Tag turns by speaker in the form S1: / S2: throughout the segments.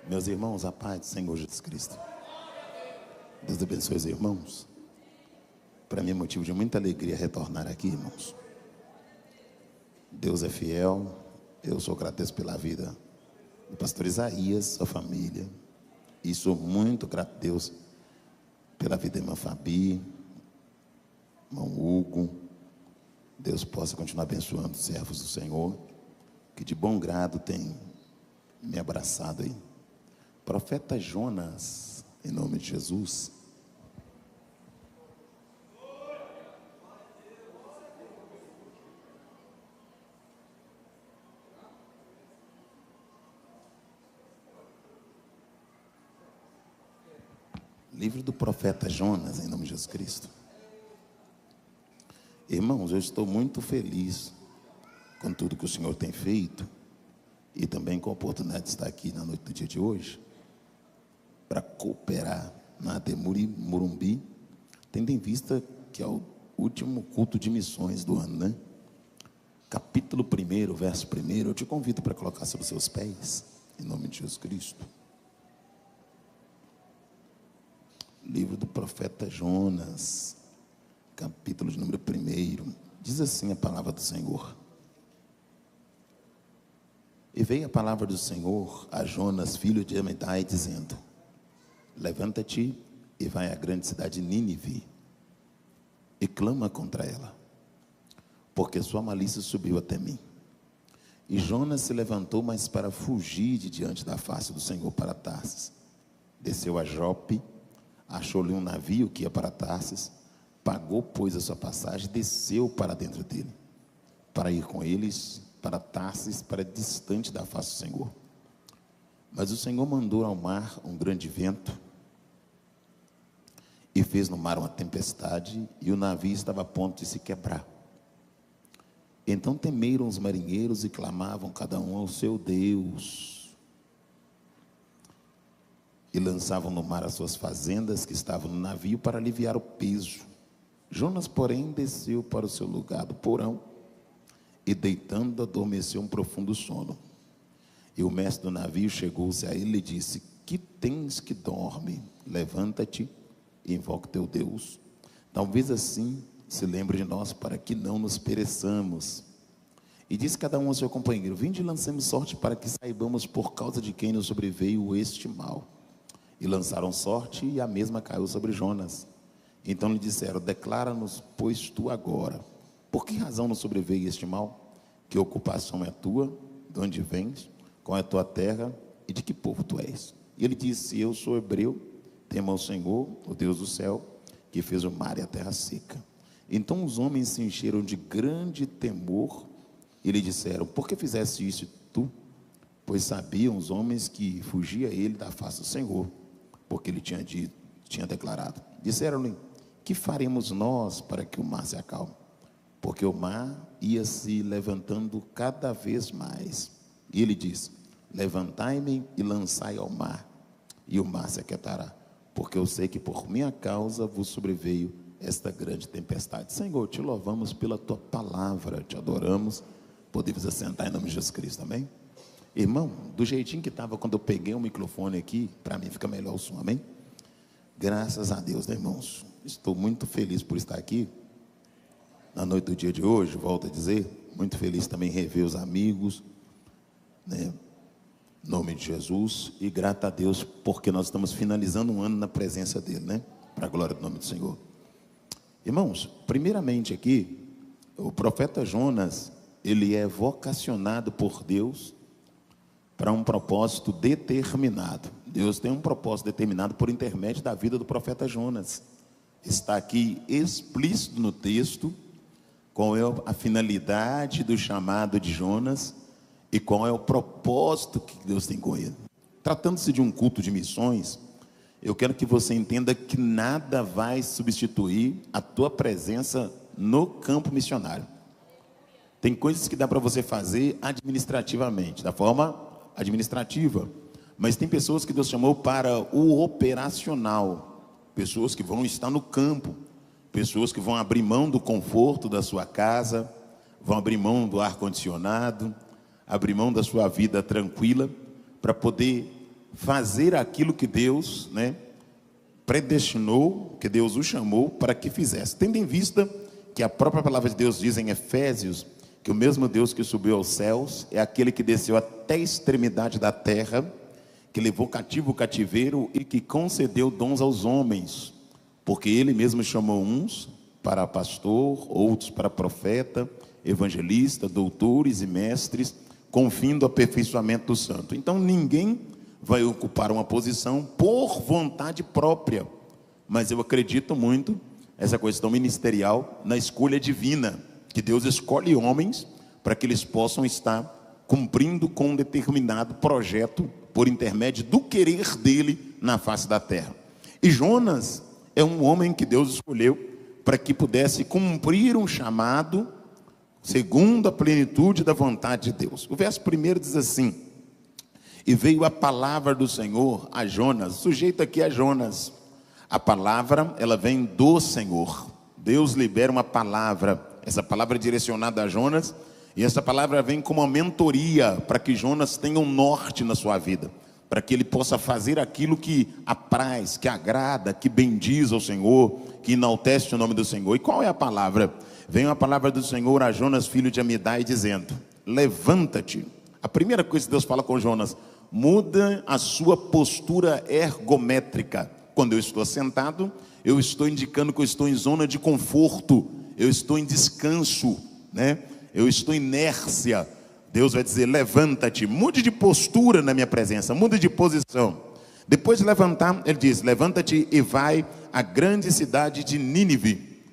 S1: Meus irmãos, a paz do Senhor Jesus Cristo. Deus abençoe os irmãos. Para mim é motivo de muita alegria retornar aqui, irmãos. Deus é fiel. Eu sou grato pela vida do pastor Isaías, sua família. E sou muito grato a Deus pela vida da irmã Fabi, irmão Hugo. Deus possa continuar abençoando os servos do Senhor, que de bom grado tem me abraçado aí. Profeta Jonas, em nome de Jesus. Livro do profeta Jonas, em nome de Jesus Cristo. Irmãos, eu estou muito feliz com tudo que o Senhor tem feito e também com a oportunidade de estar aqui na noite do dia de hoje para cooperar na Ademuri Morumbi, tendo em vista que é o último culto de missões do ano, né? Capítulo 1, verso 1, eu te convido para colocar sobre os seus pés, em nome de Jesus Cristo. Livro do profeta Jonas, capítulo de número 1, diz assim a palavra do Senhor. E veio a palavra do Senhor a Jonas, filho de Amitai, dizendo: levanta-te e vai à grande cidade de Nínive e clama contra ela, porque sua malícia subiu até mim. E Jonas se levantou, mas para fugir de diante da face do Senhor para Tarsis. Desceu a Jope, achou-lhe um navio que ia para Tarsis, pagou, pois, a sua passagem, desceu para dentro dele, para ir com eles para Tarsis, para distante da face do Senhor. Mas o Senhor mandou ao mar um grande vento, e fez no mar uma tempestade, e o navio estava a ponto de se quebrar. Então temeram os marinheiros e clamavam cada um ao seu Deus, e lançavam no mar as suas fazendas que estavam no navio para aliviar o peso. Jonas, porém, desceu para o seu lugar do porão, e deitando adormeceu um profundo sono. E o mestre do navio chegou-se a ele e disse: que tens que dorme? Levanta-te e invoca o teu Deus. Talvez assim se lembre de nós, para que não nos pereçamos. E disse cada um ao seu companheiro: vinde e lancemos sorte, para que saibamos por causa de quem nos sobreveio este mal. E lançaram sorte, e a mesma caiu sobre Jonas. Então lhe disseram: declara-nos, pois tu agora, por que razão nos sobreveio este mal? Que ocupação é tua? De onde vens? Qual é a tua terra? E de que povo tu és? E ele disse: eu sou hebreu, temo ao Senhor, o Deus do céu, que fez o mar e a terra seca. Então os homens se encheram de grande temor e lhe disseram: por que fizeste isso tu? Pois sabiam os homens que fugia ele da face do Senhor, porque ele tinha declarado. Disseram-lhe: que faremos nós para que o mar se acalme? Porque o mar ia se levantando cada vez mais. E ele diz: levantai-me e lançai ao mar, e o mar se aquietará, porque eu sei que por minha causa vos sobreveio esta grande tempestade. Senhor, te louvamos pela tua palavra, te adoramos. Podemos assentar em nome de Jesus Cristo, amém? Irmão, do jeitinho que estava quando eu peguei o microfone aqui, para mim fica melhor o som, amém? Graças a Deus, né, irmãos? Estou muito feliz por estar aqui na noite do dia de hoje, volto a dizer, muito feliz também em rever os amigos, né? Em nome de Jesus, e grato a Deus, porque nós estamos finalizando um ano na presença dele, né? Para a glória do nome do Senhor. Irmãos, primeiramente aqui, o profeta Jonas, ele é vocacionado por Deus para um propósito determinado. Deus tem um propósito determinado por intermédio da vida do profeta Jonas. Está aqui explícito no texto qual é a finalidade do chamado de Jonas e qual é o propósito que Deus tem com ele. Tratando-se de um culto de missões, eu quero que você entenda que nada vai substituir a tua presença no campo missionário. Tem coisas que dá para você fazer administrativamente, da forma administrativa, mas tem pessoas que Deus chamou para o operacional, pessoas que vão estar no campo, pessoas que vão abrir mão do conforto da sua casa, vão abrir mão do ar-condicionado, abrir mão da sua vida tranquila, para poder fazer aquilo que Deus, predestinou, que Deus o chamou para que fizesse. Tendo em vista que a própria palavra de Deus diz em Efésios, que o mesmo Deus que subiu aos céus é aquele que desceu até a extremidade da terra, que levou cativo o cativeiro e que concedeu dons aos homens, porque ele mesmo chamou uns para pastor, outros para profeta, evangelista, doutores e mestres, com o fim do aperfeiçoamento do santo. Então ninguém vai ocupar uma posição por vontade própria, mas eu acredito muito essa questão ministerial na escolha divina, que Deus escolhe homens para que eles possam estar cumprindo com um determinado projeto por intermédio do querer dele na face da terra. E Jonas é um homem que Deus escolheu para que pudesse cumprir um chamado segundo a plenitude da vontade de Deus. O verso 1 diz assim: e veio a palavra do Senhor a Jonas. O sujeito aqui é Jonas. A palavra, ela vem do Senhor. Deus libera uma palavra. Essa palavra é direcionada a Jonas, e essa palavra vem como uma mentoria para que Jonas tenha um norte na sua vida, para que ele possa fazer aquilo que apraz, que agrada, que bendiz ao Senhor, que enaltece o nome do Senhor. E qual é a palavra? Vem a palavra do Senhor a Jonas, filho de Amidai, dizendo: levanta-te. A primeira coisa que Deus fala com Jonas: muda a sua postura ergométrica. Quando eu estou sentado, eu estou indicando que eu estou em zona de conforto, eu estou em descanso, eu estou em inércia. Deus vai dizer: levanta-te, mude de postura na minha presença, mude de posição. Depois de levantar, ele diz: levanta-te e vai à grande cidade de Nínive.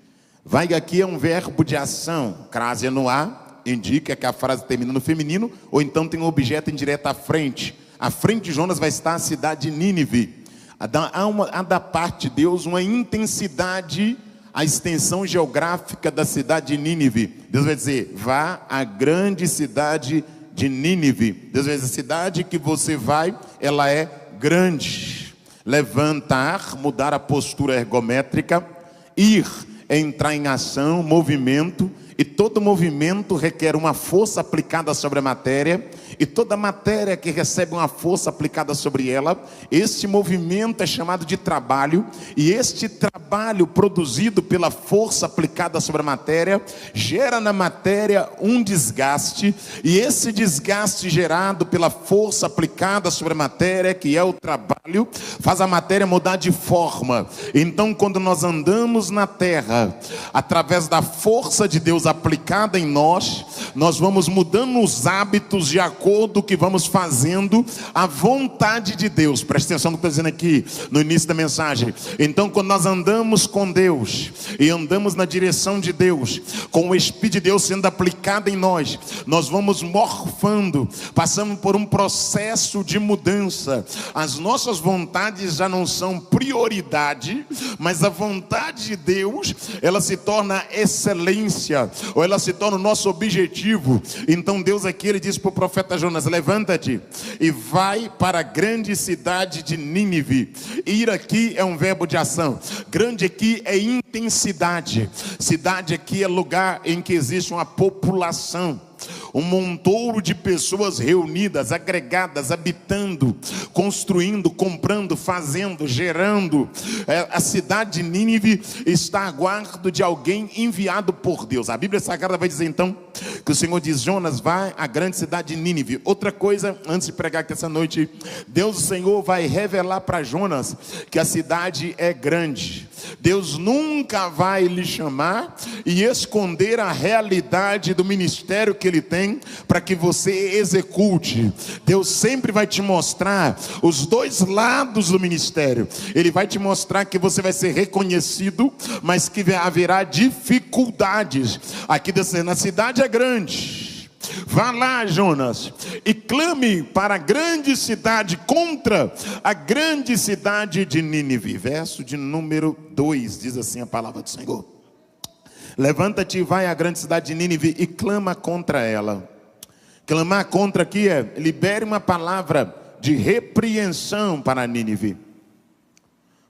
S1: Vai aqui é um verbo de ação, crase no A, indica que a frase termina no feminino, ou então tem um objeto indireto à frente. À frente de Jonas vai estar a cidade de Nínive. Há da parte de Deus uma intensidade, a extensão geográfica da cidade de Nínive. Deus vai dizer: vá à grande cidade de Nínive. Deus vai dizer: a cidade que você vai, ela é grande. Levantar, mudar a postura ergométrica. Ir, entrar em ação, movimento. E todo movimento requer uma força aplicada sobre a matéria, e toda matéria que recebe uma força aplicada sobre ela, este movimento é chamado de trabalho, e este trabalho produzido pela força aplicada sobre a matéria, gera na matéria um desgaste, e esse desgaste gerado pela força aplicada sobre a matéria, que é o trabalho, faz a matéria mudar de forma. Então, quando nós andamos na terra, através da força de Deus aplicada em nós, nós vamos mudando os hábitos de acordo com o que vamos fazendo a vontade de Deus. Presta atenção no que eu estou dizendo aqui no início da mensagem. Então, quando nós andamos com Deus e andamos na direção de Deus, com o Espírito de Deus sendo aplicado em nós, nós vamos morfando, passamos por um processo de mudança. As nossas vontades já não são prioridade, mas a vontade de Deus, ela se torna excelência, ou ela se torna o nosso objetivo. Então Deus aqui, ele diz para o profeta Jonas: levanta-te e vai para a grande cidade de Nínive. Ir aqui é um verbo de ação. Grande aqui é intensidade. Cidade aqui é lugar em que existe uma população, um montouro de pessoas reunidas, agregadas, habitando, construindo, comprando, fazendo, gerando. A cidade de Nínive está a guarda de alguém enviado por Deus. A Bíblia Sagrada vai dizer então que o Senhor diz: Jonas, vai à grande cidade de Nínive. Outra coisa, antes de pregar aqui essa noite, Deus, o Senhor, vai revelar para Jonas que a cidade é grande. Deus nunca vai lhe chamar e esconder a realidade do ministério que ele tem para que você execute. Deus sempre vai te mostrar os dois lados do ministério. Ele vai te mostrar que você vai ser reconhecido, mas que haverá dificuldades. Aqui na cidade é grande. Vá lá, Jonas, e clame para a grande cidade, contra a grande cidade de Nínive. Verso de número 2, diz assim a palavra do Senhor: levanta-te e vai à grande cidade de Nínive e clama contra ela. Clamar contra aqui é: libere uma palavra de repreensão para Nínive.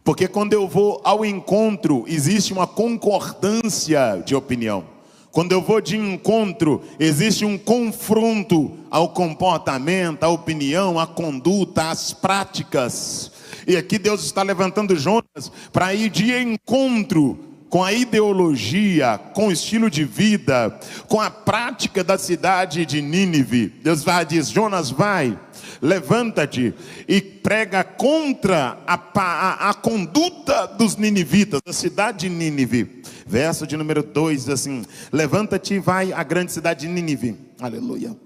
S1: Porque quando eu vou ao encontro, existe uma concordância de opinião. Quando eu vou de encontro, existe um confronto ao comportamento, à opinião, à conduta, às práticas. E aqui Deus está levantando Jonas para ir de encontro com a ideologia, com o estilo de vida, com a prática da cidade de Nínive. Deus diz: Jonas, vai, levanta-te e prega contra a conduta dos ninivitas, da cidade de Nínive. Verso de número 2 diz assim: levanta-te e vai à grande cidade de Nínive, aleluia,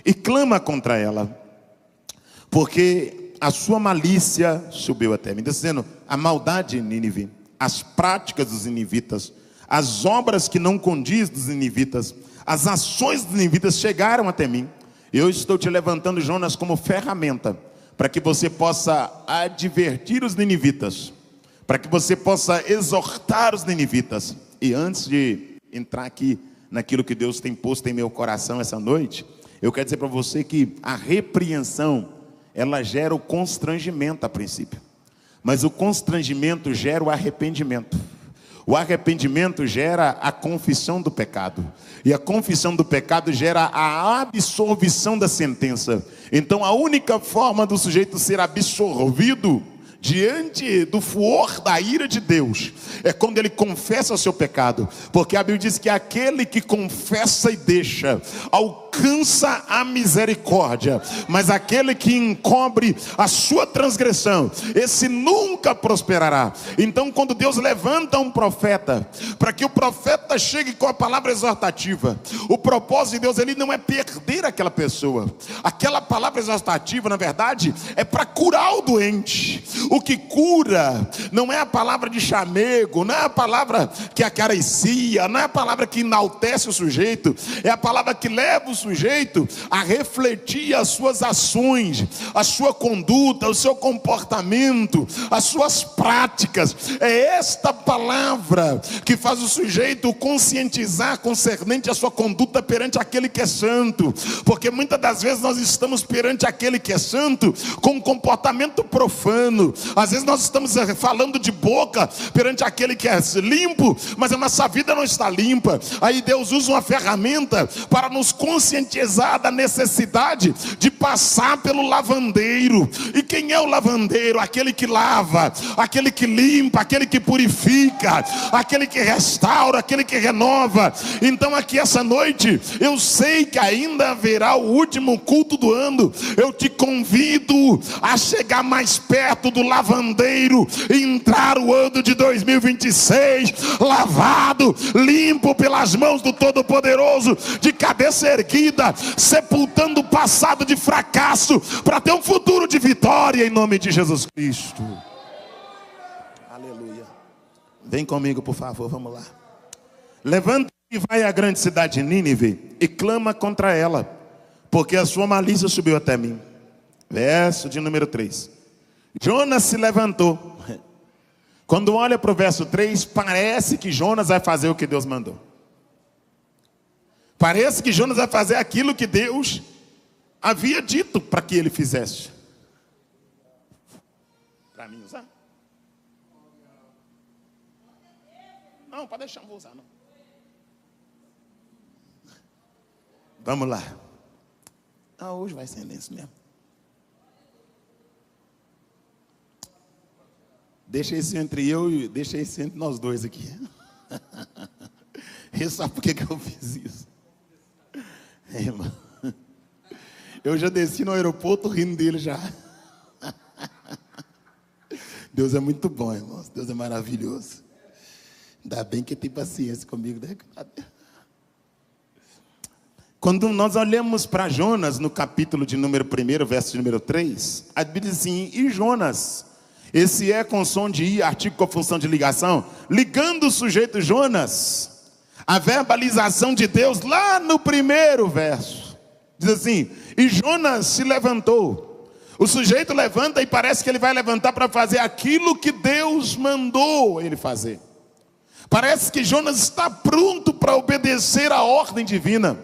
S1: e clama contra ela, porque a sua malícia subiu até mim. Dizendo, a maldade de Nínive, as práticas dos ninivitas, as obras que não condiz dos ninivitas, as ações dos ninivitas chegaram até mim. Eu estou te levantando, Jonas, como ferramenta, para que você possa advertir os ninivitas, para que você possa exortar os ninivitas. E antes de entrar aqui naquilo que Deus tem posto em meu coração essa noite, eu quero dizer para você que a repreensão, ela gera o constrangimento a princípio, mas o constrangimento gera o arrependimento. O arrependimento gera a confissão do pecado, e a confissão do pecado gera a absolvição da sentença. Então a única forma do sujeito ser absolvido diante do furor da ira de Deus é quando ele confessa o seu pecado, porque a Bíblia diz que aquele que confessa e deixa alcança a misericórdia, mas aquele que encobre a sua transgressão, esse nunca prosperará. Então quando Deus levanta um profeta, para que o profeta chegue com a palavra exortativa, o propósito de Deus, ele não é perder aquela pessoa. Aquela palavra exortativa, na verdade, é para curar o doente. O que cura não é a palavra de chamego, não é a palavra que acaricia, não é a palavra que enaltece o sujeito, é a palavra que leva o sujeito a refletir as suas ações, a sua conduta, o seu comportamento, as suas práticas. É esta palavra que faz o sujeito conscientizar concernente a sua conduta perante aquele que é santo, porque muitas das vezes nós estamos perante aquele que é santo com um comportamento profano. Às vezes nós estamos falando de boca perante aquele que é limpo, mas a nossa vida não está limpa. Aí Deus usa uma ferramenta para nos conscientizar da necessidade de passar pelo lavandeiro. E quem é o lavandeiro? Aquele que lava, aquele que limpa, aquele que purifica, aquele que restaura, aquele que renova. Então aqui essa noite, eu sei que ainda haverá o último culto do ano. Eu te convido a chegar mais perto do lavandeiro e entrar o ano de 2026 lavado, limpo pelas mãos do Todo-Poderoso, de cabeça erguida, sepultando o passado de fracasso, para ter um futuro de vitória em nome de Jesus Cristo. Aleluia. Vem comigo, por favor, vamos lá. Levanta e vai à grande cidade de Nínive e clama contra ela, porque a sua malícia subiu até mim. Verso de número 3. Jonas se levantou. Quando olha para o verso 3, parece que Jonas vai fazer o que Deus mandou. Parece que Jonas vai fazer aquilo que Deus havia dito para que ele fizesse. Para mim usar? Não, pode deixar, não vou usar não. Vamos lá. Hoje vai ser nesse mesmo. Deixa isso entre eu e deixa isso entre nós dois aqui. E sabe por que eu fiz isso? Irmão, eu já desci no aeroporto rindo dele já. Deus é muito bom, irmãos. Deus é maravilhoso. Ainda bem que tem paciência comigo, né? Quando nós olhamos para Jonas no capítulo de número 1, verso de número 3, a Bíblia diz assim: e Jonas, esse é com som de i, artigo com função de ligação, ligando o sujeito Jonas, a verbalização de Deus lá no 1º verso, diz assim: e Jonas se levantou. O sujeito levanta e parece que ele vai levantar para fazer aquilo que Deus mandou ele fazer. Parece que Jonas está pronto para obedecer a ordem divina.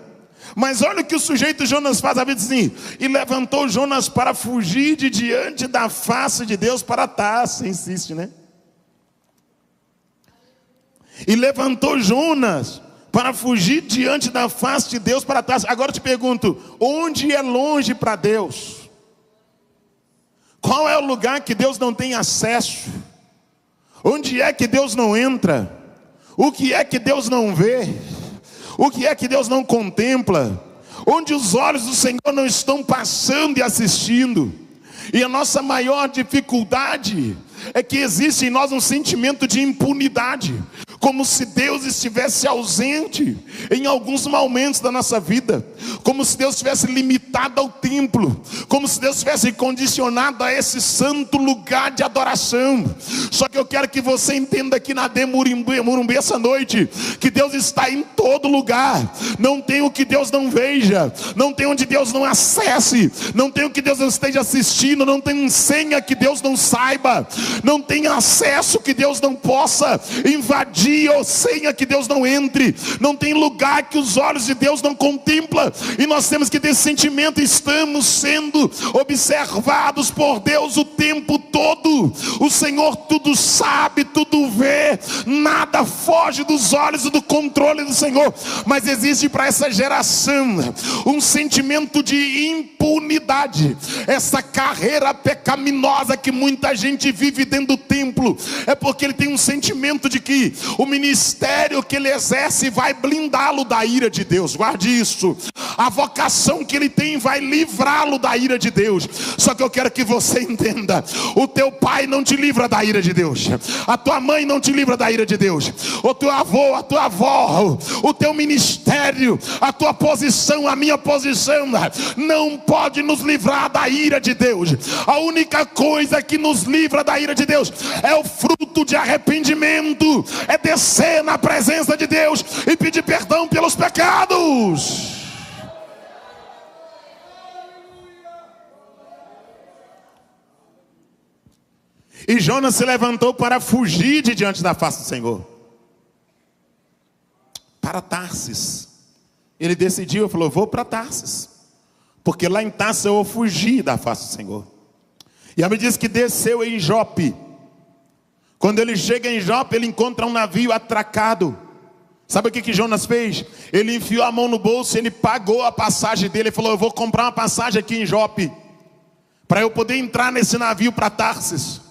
S1: Mas olha o que o sujeito Jonas faz, a Bíblia diz assim: e levantou Jonas para fugir de diante da face de Deus para Tarsis. Insiste, né? E levantou Jonas para fugir diante da face de Deus para trás. Agora eu te pergunto, onde é longe para Deus? Qual é o lugar que Deus não tem acesso? Onde é que Deus não entra? O que é que Deus não vê? O que é que Deus não contempla? Onde os olhos do Senhor não estão passando e assistindo? E a nossa maior dificuldade é que existe em nós um sentimento de impunidade, como se Deus estivesse ausente em alguns momentos da nossa vida, como se Deus estivesse limitado ao templo, como se Deus estivesse condicionado a esse santo lugar de adoração. Só que eu quero que você entenda aqui na Demurumbi essa noite, que Deus está em todo lugar. Não tem o que Deus não veja, não tem onde Deus não acesse, não tem o que Deus não esteja assistindo, não tem senha que Deus não saiba, não tem acesso que Deus não possa invadir, ou senha que Deus não entre, não tem lugar que os olhos de Deus não contemplam. E nós temos que ter esse sentimento: estamos sendo observados por Deus o tempo todo. O Senhor tudo sabe, tudo vê, nada foge dos olhos e do controle do Senhor. Mas existe para essa geração um sentimento de impunidade. Essa carreira pecaminosa que muita gente vive dentro do templo, é porque ele tem um sentimento de que o ministério que ele exerce vai blindá-lo da ira de Deus. Guarde isso. A vocação que ele tem vai livrá-lo da ira de Deus. Só que eu quero que você entenda: o teu pai não te livra da ira de Deus, a tua mãe não te livra da ira de Deus, o teu avô, a tua avó, o teu ministério, a tua posição, a minha posição não pode nos livrar da ira de Deus. A única coisa que nos livra da ira de Deus é o fruto de arrependimento, é descer na presença de Deus e pedir perdão pelos pecados. E Jonas se levantou para fugir de diante da face do Senhor, para Tarsis. Ele decidiu, falou: vou para Tarsis, porque lá em Tarsis eu vou fugir da face do Senhor. E a Bíblia diz que desceu em Jope. Quando ele chega em Jope, ele encontra um navio atracado. Sabe o que Jonas fez? Ele enfiou a mão no bolso, ele pagou a passagem dele. Ele falou: eu vou comprar uma passagem aqui em Jope, para eu poder entrar nesse navio para Tarsis.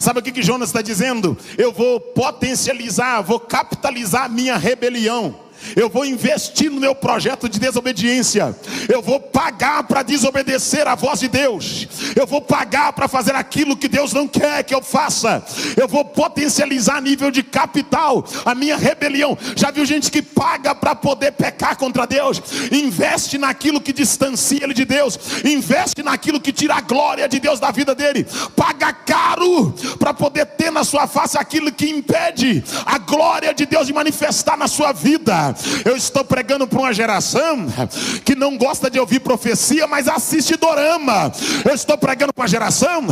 S1: Sabe o que Jonas está dizendo? Eu vou potencializar, vou capitalizar a minha rebelião. Eu vou investir no meu projeto de desobediência. Eu vou pagar para desobedecer a voz de Deus. Eu vou pagar para fazer aquilo que Deus não quer que eu faça. Eu vou potencializar a nível de capital a minha rebelião. Já viu gente que paga para poder pecar contra Deus? Investe naquilo que distancia ele de Deus. Investe naquilo que tira a glória de Deus da vida dele. Paga caro para poder ter na sua face aquilo que impede a glória de Deus de manifestar na sua vida. Eu estou pregando para uma geração que não gosta de ouvir profecia, mas assiste dorama. Eu estou pregando para uma geração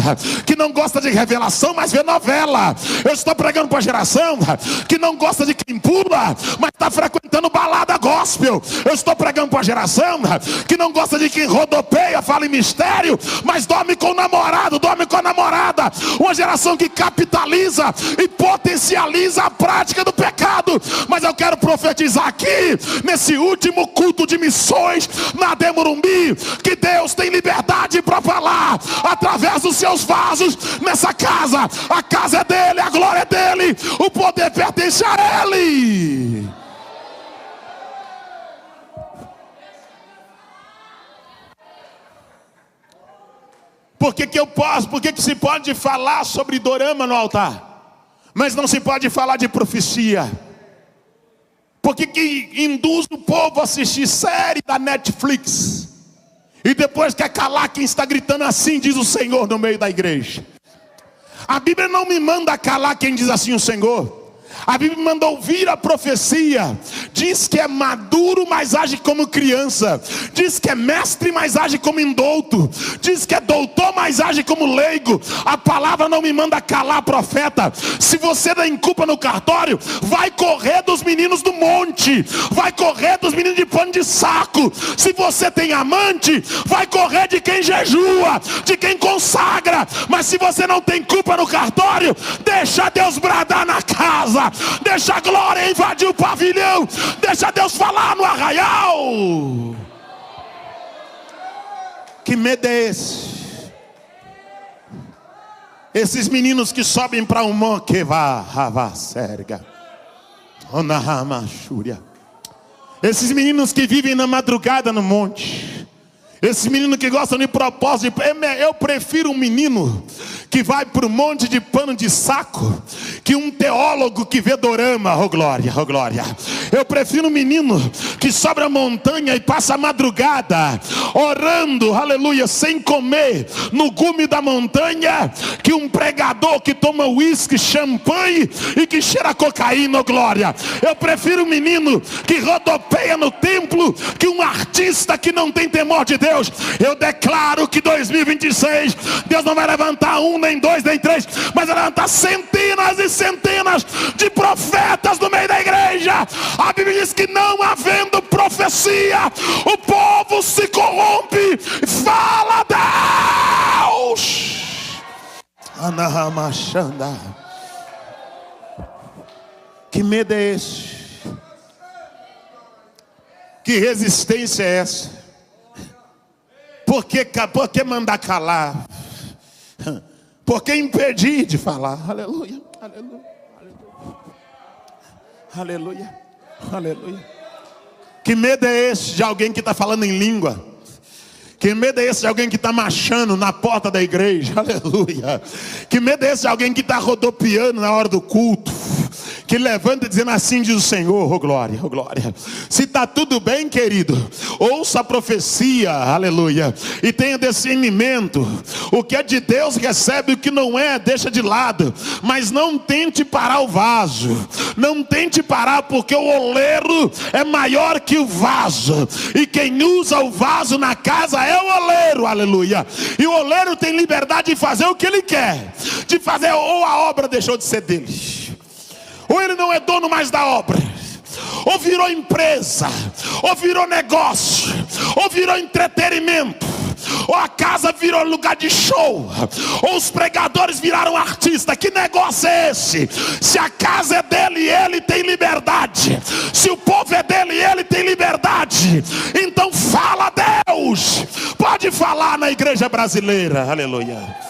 S1: que não gosta de revelação, mas vê novela. Eu estou pregando para uma geração que não gosta de quem pula, mas está frequentando balada gospel. Eu estou pregando para uma geração que não gosta de quem rodopeia, fala em mistério, mas dorme com o namorado, dorme com a namorada. Uma geração que capitaliza e potencializa a prática do pecado. Mas eu quero profetizar aqui, nesse último culto de missões na Demurumbi, que Deus tem liberdade para falar através dos seus vasos nessa casa. A casa é dele, a glória é dele, o poder pertence a ele. Por que eu posso? Por que se pode falar sobre dorama no altar, mas não se pode falar de profecia? Porque que induz o povo a assistir série da Netflix e depois quer calar quem está gritando assim, diz o Senhor, no meio da igreja? A Bíblia não me manda calar quem diz assim o Senhor. A Bíblia me manda ouvir a profecia. Diz que é maduro, mas age como criança. Diz que é mestre, mas age como indouto. Diz que é doutor, mas age como leigo. A palavra não me manda calar profeta. Se você dá culpa no cartório, vai correr dos meninos do monte, vai correr dos meninos de pano de saco. Se você tem amante, vai correr de quem jejua, de quem consagra. Mas se você não tem culpa no cartório, deixa Deus bradar na cara. casa, deixa a glória invadir o pavilhão, deixa Deus falar no arraial. Que medo é esse? Esses meninos que sobem para o monte, esses meninos que vivem na madrugada no monte, esses meninos que gostam de propósito. Eu prefiro um menino que vai para o monte de pano de saco que um teólogo que vê dorama. Oh glória, oh glória. Eu prefiro um menino que sobe a montanha e passa a madrugada orando, aleluia, sem comer, no gume da montanha, que um pregador que toma uísque, champanhe e que cheira cocaína. Oh glória. Eu prefiro um menino que rodopeia no templo que um artista que não tem temor de Deus. Eu declaro que 2026 Deus não vai levantar um, nem dois, nem três, mas vai levantar centenas e centenas de profetas no meio da igreja. A Bíblia diz que não havendo profecia, o povo se corrompe. Fala Deus. Anahamachanda. Que medo é esse? Que resistência é essa? Por que mandar calar? Por que impedir de falar? Aleluia, aleluia, aleluia, aleluia. Que medo é esse de alguém que está falando em língua? Que medo é esse de alguém que está marchando na porta da igreja? Aleluia. Que medo é esse de alguém que está rodopiando na hora do culto? Que levanta dizendo assim diz o Senhor, oh glória, oh glória. Se está tudo bem, querido, ouça a profecia, aleluia, e tenha discernimento. O que é de Deus recebe, o que não é deixa de lado. Mas não tente parar o vaso. Não tente parar, porque o oleiro é maior que o vaso. E quem usa o vaso na casa é o oleiro, aleluia. E o oleiro tem liberdade de fazer o que ele quer. De fazer, ou a obra deixou de ser dele, ou ele não é dono mais da obra, ou virou empresa, ou virou negócio, ou virou entretenimento, ou a casa virou lugar de show, ou os pregadores viraram artista. Que negócio é esse? Se a casa é dele, ele tem liberdade. Se o povo é dele, ele tem liberdade. Então fala Deus. Pode falar na igreja brasileira, aleluia.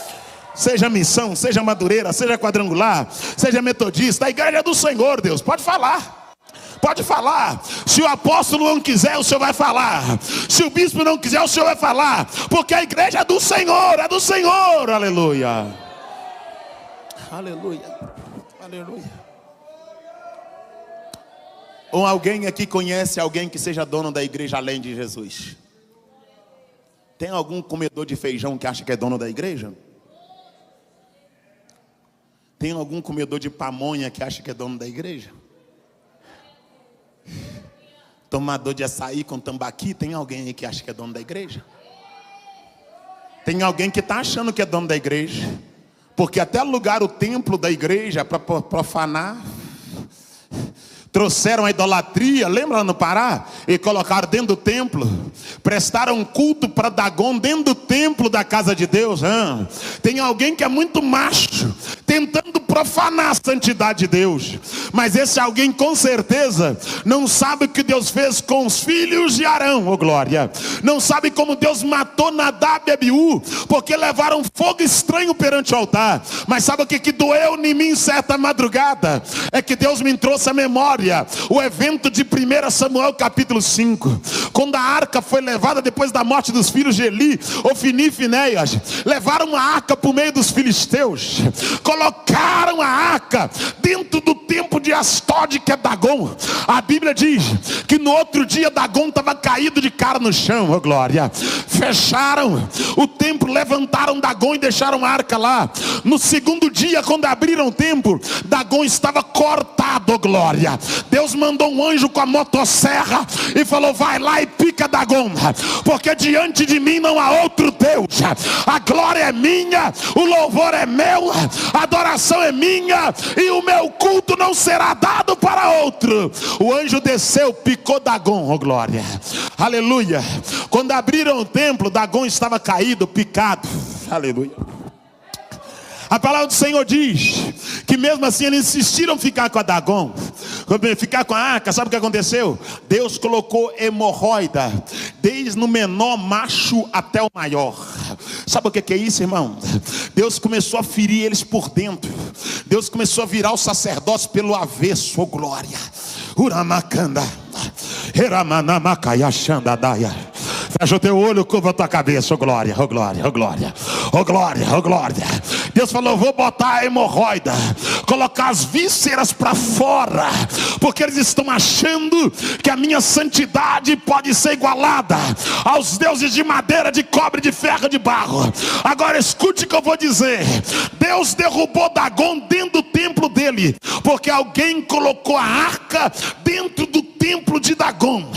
S1: Seja missão, seja madureira, seja quadrangular, seja metodista, a igreja é do Senhor, Deus, pode falar. Pode falar. Se o apóstolo não quiser, o Senhor vai falar. Se o bispo não quiser, o Senhor vai falar. Porque a igreja é do Senhor, é do Senhor, aleluia. Aleluia, aleluia. Ou alguém aqui conhece alguém que seja dono da igreja além de Jesus? Tem algum comedor de feijão que acha que é dono da igreja? Tem algum comedor de pamonha que acha que é dono da igreja? Tomador de açaí com tambaqui, tem alguém aí que acha que é dono da igreja? Tem alguém que está achando que é dono da igreja, porque até alugaram o templo da igreja para profanar. Trouxeram a idolatria, lembra lá no Pará? E colocaram dentro do templo. Prestaram culto para Dagon dentro do templo da casa de Deus. Tem alguém que é muito macho, tentando profanar a santidade de Deus. Mas esse alguém com certeza não sabe o que Deus fez com os filhos de Arão, oh glória. Não sabe como Deus matou Nadab e Abiú, porque levaram fogo estranho perante o altar. Mas sabe o que doeu em mim certa madrugada? É que Deus me trouxe a memória o evento de 1 Samuel capítulo 5, quando a arca foi levada depois da morte dos filhos de Eli, Ofni e Finéias. Levaram a arca para o meio dos filisteus, colocaram a arca dentro do templo de Astode, que é Dagon. A Bíblia diz que no outro dia Dagon estava caído de cara no chão, oh glória. Fecharam o templo, levantaram Dagon e deixaram a arca lá. No segundo dia, quando abriram o templo, Dagon estava cortado, oh glória. Deus mandou um anjo com a motosserra e falou: vai lá e pica Dagon, porque diante de mim não há outro Deus. A glória é minha, o louvor é meu, a adoração é minha, e o meu culto não será dado para outro. O anjo desceu, picou Dagon, oh glória, aleluia. Quando abriram o templo, Dagon estava caído, picado, aleluia. A palavra do Senhor diz que mesmo assim eles insistiram em ficar com a Dagon, ficar com a arca. Sabe o que aconteceu? Deus colocou hemorroida, desde o menor macho até o maior. Sabe o que é isso, irmão? Deus começou a ferir eles por dentro. Deus começou a virar o sacerdócio pelo avesso. Oh glória. Uramakanda. Eramanamacaiaxandadaia. Fecha o teu olho, curva a tua cabeça. Oh glória, oh glória, oh glória, oh glória, oh glória. Deus falou: vou botar a hemorroida, colocar as vísceras para fora, porque eles estão achando que a minha santidade pode ser igualada aos deuses de madeira, de cobre, de ferro, de barro. Agora escute o que eu vou dizer. Deus derrubou Dagon dentro do templo dele, porque alguém colocou a arca dentro do templo de Dagon.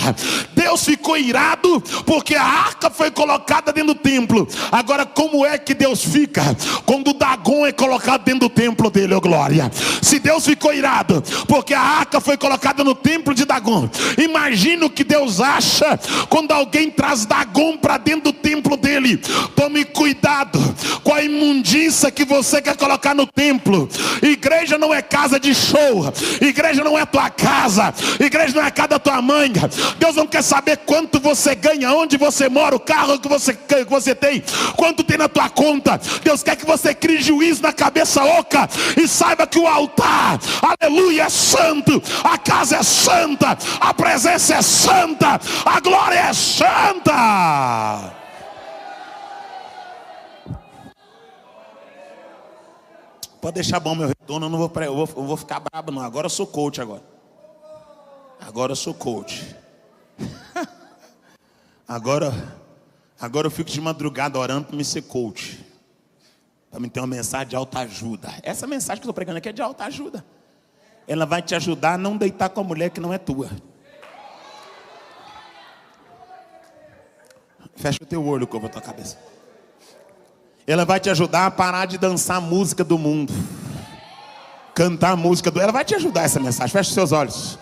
S1: Deus ficou irado porque a arca foi colocada dentro do templo. Agora, como é que Deus fica quando Dagon é colocado dentro do templo dele? Oh glória. Se Deus ficou irado porque a arca foi colocada no templo de Dagon, imagina o que Deus acha quando alguém traz Dagon para dentro do templo dele. Tome cuidado com a imundícia que você quer colocar no templo. Igreja não é casa de show, igreja não é tua casa, igreja não é a casa da tua mãe. Deus não quer saber quanto você ganha, onde você mora, o carro que você tem, quanto tem na tua conta. Deus quer que você crie juízo na cabeça oca e saiba que o altar, aleluia, é santo, a casa é santa, a presença é santa, a glória é santa. Pode deixar bom meu retorno, eu não vou ficar brabo não. Agora eu sou coach agora. Agora eu sou coach. Agora eu fico de madrugada orando para me ser coach, para me ter uma mensagem de autoajuda. Essa mensagem que eu estou pregando aqui é de autoajuda. Ela vai te ajudar a não deitar com a mulher que não é tua. Fecha o teu olho, curva a tua cabeça. Ela vai te ajudar a parar de dançar a música do mundo, cantar a música do... Ela vai te ajudar essa mensagem. Fecha os seus olhos.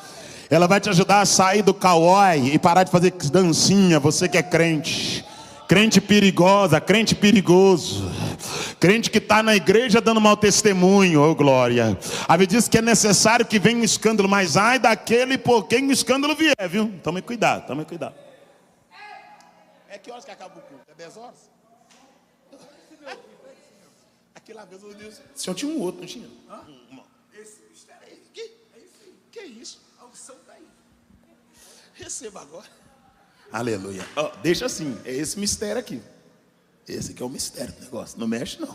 S1: Ela vai te ajudar a sair do cowboy e parar de fazer dancinha. Você que é crente, crente perigosa, crente perigoso, crente que está na igreja dando mau testemunho. Oh glória. A Bíblia diz que é necessário que venha um escândalo, mas ai daquele por quem o escândalo vier, viu? Tome cuidado, tome cuidado. É que horas que acaba o culto? É 10 horas? Aquela vez eu disse, o senhor tinha um outro, não tinha? Esse mistério aí, que é isso? A unção está aí. Receba agora. Aleluia. Oh, deixa assim, é esse mistério aqui. Esse aqui é o mistério do negócio. Não mexe não.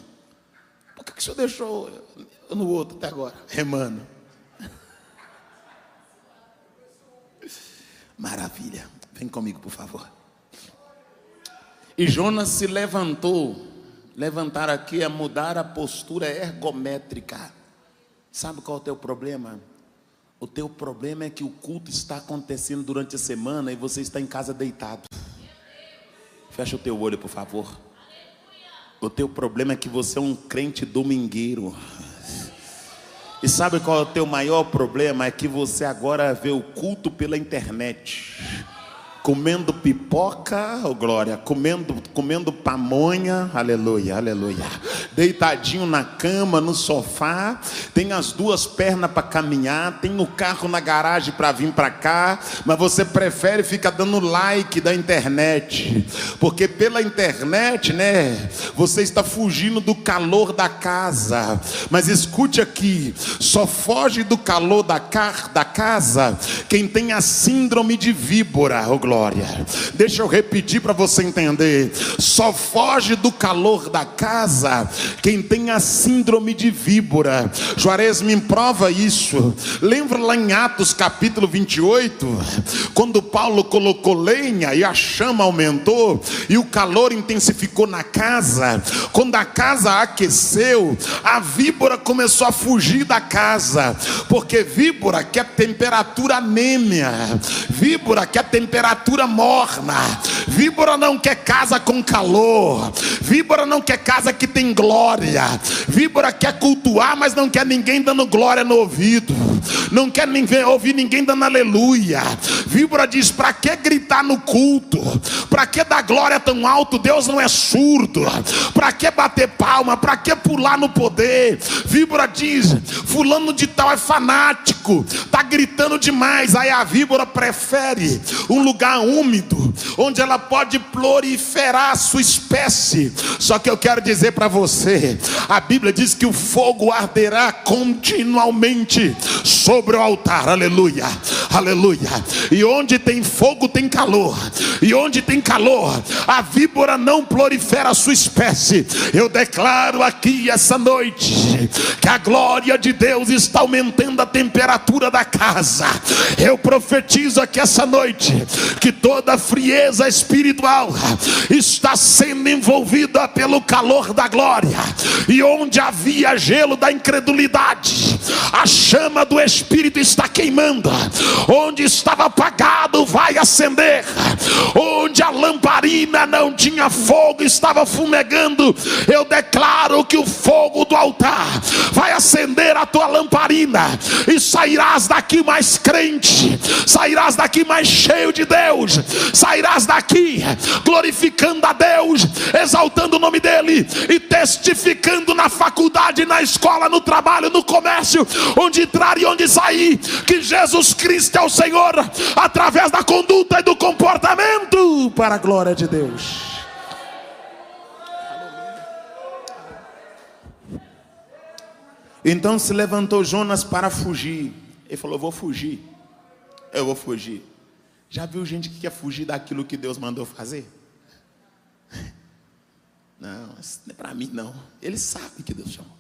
S1: Por que o senhor deixou eu no outro até agora? Remando. Maravilha. Vem comigo, por favor. E Jonas se levantou. Levantar aqui é mudar a postura ergométrica. Sabe qual é o teu problema? O teu problema é que o culto está acontecendo durante a semana e você está em casa deitado. Fecha o teu olho, por favor. O teu problema é que você é um crente domingueiro. E sabe qual é o teu maior problema? É que você agora vê o culto pela internet. Comendo pipoca, oh glória, comendo pamonha, aleluia, aleluia. Deitadinho na cama, no sofá, tem as duas pernas para caminhar, tem o carro na garagem para vir para cá, mas você prefere ficar dando like da internet, porque pela internet, né, você está fugindo do calor da casa. Mas escute aqui, só foge do calor da casa quem tem a síndrome de víbora, oh glória. Deixa eu repetir para você entender. Só foge do calor da casa quem tem a síndrome de víbora. Juarez me prova isso. Lembra lá em Atos capítulo 28, quando Paulo colocou lenha e a chama aumentou e o calor intensificou na casa. Quando a casa aqueceu, a víbora começou a fugir da casa, porque víbora quer temperatura anêmia, víbora quer temperatura morna, víbora não quer casa com calor, víbora não quer casa que tem glória, víbora quer cultuar, mas não quer ninguém dando glória no ouvido, não quer ouvir ninguém dando aleluia. Víbora diz: para que gritar no culto? Para que dar glória tão alto? Deus não é surdo. Para que bater palma? Para que pular no poder? Víbora diz: fulano de tal é fanático, está gritando demais. Aí a víbora prefere um lugar úmido, onde ela pode proliferar a sua espécie. Só que eu quero dizer para você, a Bíblia diz que o fogo arderá continuamente sobre o altar. Aleluia, aleluia. E onde tem fogo tem calor, e onde tem calor a víbora não prolifera a sua espécie. Eu declaro aqui essa noite que a glória de Deus está aumentando a temperatura da casa. Eu profetizo aqui essa noite que toda frieza espiritual está sendo envolvida pelo calor da glória, e onde havia gelo da incredulidade, a chama do Espírito está queimando. Onde estava apagado vai acender. Onde a lamparina não tinha fogo, estava fumegando, eu declaro que o fogo do altar vai acender a tua lamparina, e sairás daqui mais crente, sairás daqui mais cheio de Deus, sairás daqui glorificando a Deus, exaltando o nome dele e testificando na faculdade, na escola, no trabalho, no comércio, onde entrar e onde sair, que Jesus Cristo é o Senhor, através da conduta e do comportamento, para a glória de Deus. Então se levantou Jonas para fugir. Ele falou: eu vou fugir. Eu vou fugir. Já viu gente que quer fugir daquilo que Deus mandou fazer? Não, isso não é para mim não. Ele sabe que Deus chamou.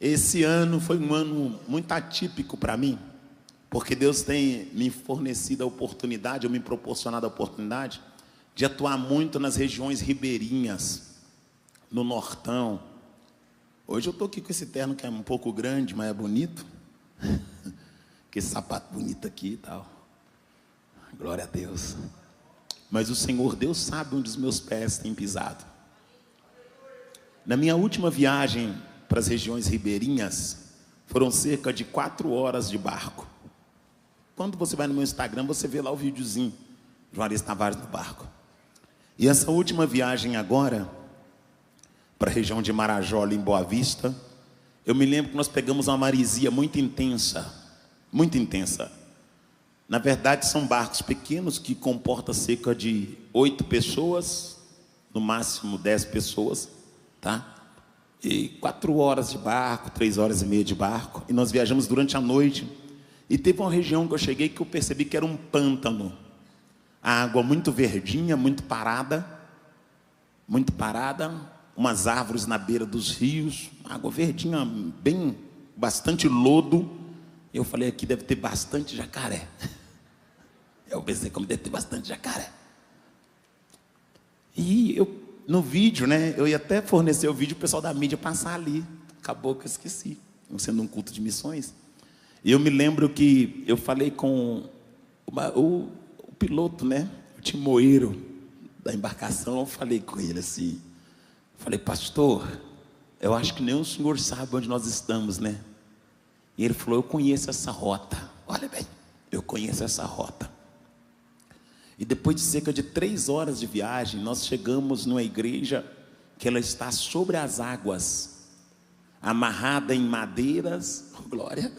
S1: Esse ano foi um ano muito atípico para mim, porque Deus tem me fornecido a oportunidade, ou me proporcionado a oportunidade de atuar muito nas regiões ribeirinhas, no Nortão. Hoje eu estou aqui com esse terno que é um pouco grande, mas é bonito. Que sapato bonito aqui e tal. Glória a Deus. Mas o Senhor Deus sabe onde os meus pés têm pisado. Na minha última viagem para as regiões ribeirinhas, foram cerca de 4 horas de barco. Quando você vai no meu Instagram, você vê lá o videozinho, Juarez Tavares no barco. E essa última viagem agora, para a região de Marajó, ali em Boa Vista, eu me lembro que nós pegamos uma maresia muito intensa, muito intensa. Na verdade são barcos pequenos que comportam cerca de 8 pessoas, no máximo 10 pessoas, tá? E 4 horas de barco, 3 horas e meia de barco, e nós viajamos durante a noite. E teve uma região que eu cheguei que eu percebi que era um pântano, a água muito verdinha, muito parada, umas árvores na beira dos rios, água verdinha, bem, bastante lodo. Eu falei: aqui deve ter bastante jacaré. Eu pensei como deve ter bastante jacaré. E eu, no vídeo, né, eu ia até fornecer o vídeo para o pessoal da mídia passar ali. Acabou que eu esqueci, sendo um culto de missões. E eu me lembro que eu falei com o piloto, né, o timoeiro da embarcação. Eu falei com ele assim, falei: pastor, eu acho que nem o senhor sabe onde nós estamos, né? E ele falou: eu conheço essa rota. Olha bem, eu conheço essa rota. E depois de cerca de 3 horas de viagem, nós chegamos numa igreja que ela está sobre as águas, amarrada em madeiras, oh, glória,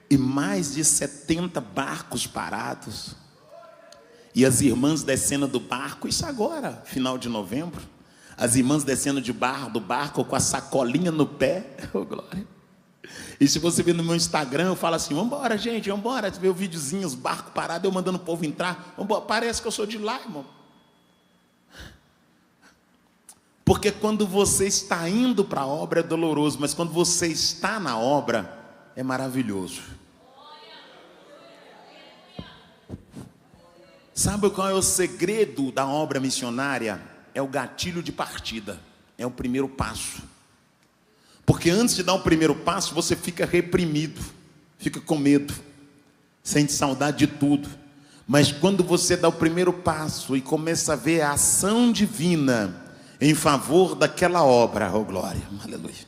S1: e mais de 70 barcos parados, e as irmãs descendo do barco. Isso agora, final de novembro, as irmãs descendo do barco com a sacolinha no pé, oh, glória. E se você ver no meu Instagram, eu falo assim: vamos embora, gente, vamos embora. Você vê o videozinho, os barcos parados, eu mandando o povo entrar. Vamos embora. Parece que eu sou de lá, irmão. Porque quando você está indo para a obra é doloroso, mas quando você está na obra é maravilhoso. Sabe qual é o segredo da obra missionária? É o gatilho de partida, é o primeiro passo. Porque antes de dar o primeiro passo, você fica reprimido, fica com medo, sente saudade de tudo. Mas quando você dá o primeiro passo e começa a ver a ação divina em favor daquela obra, oh glória, aleluia.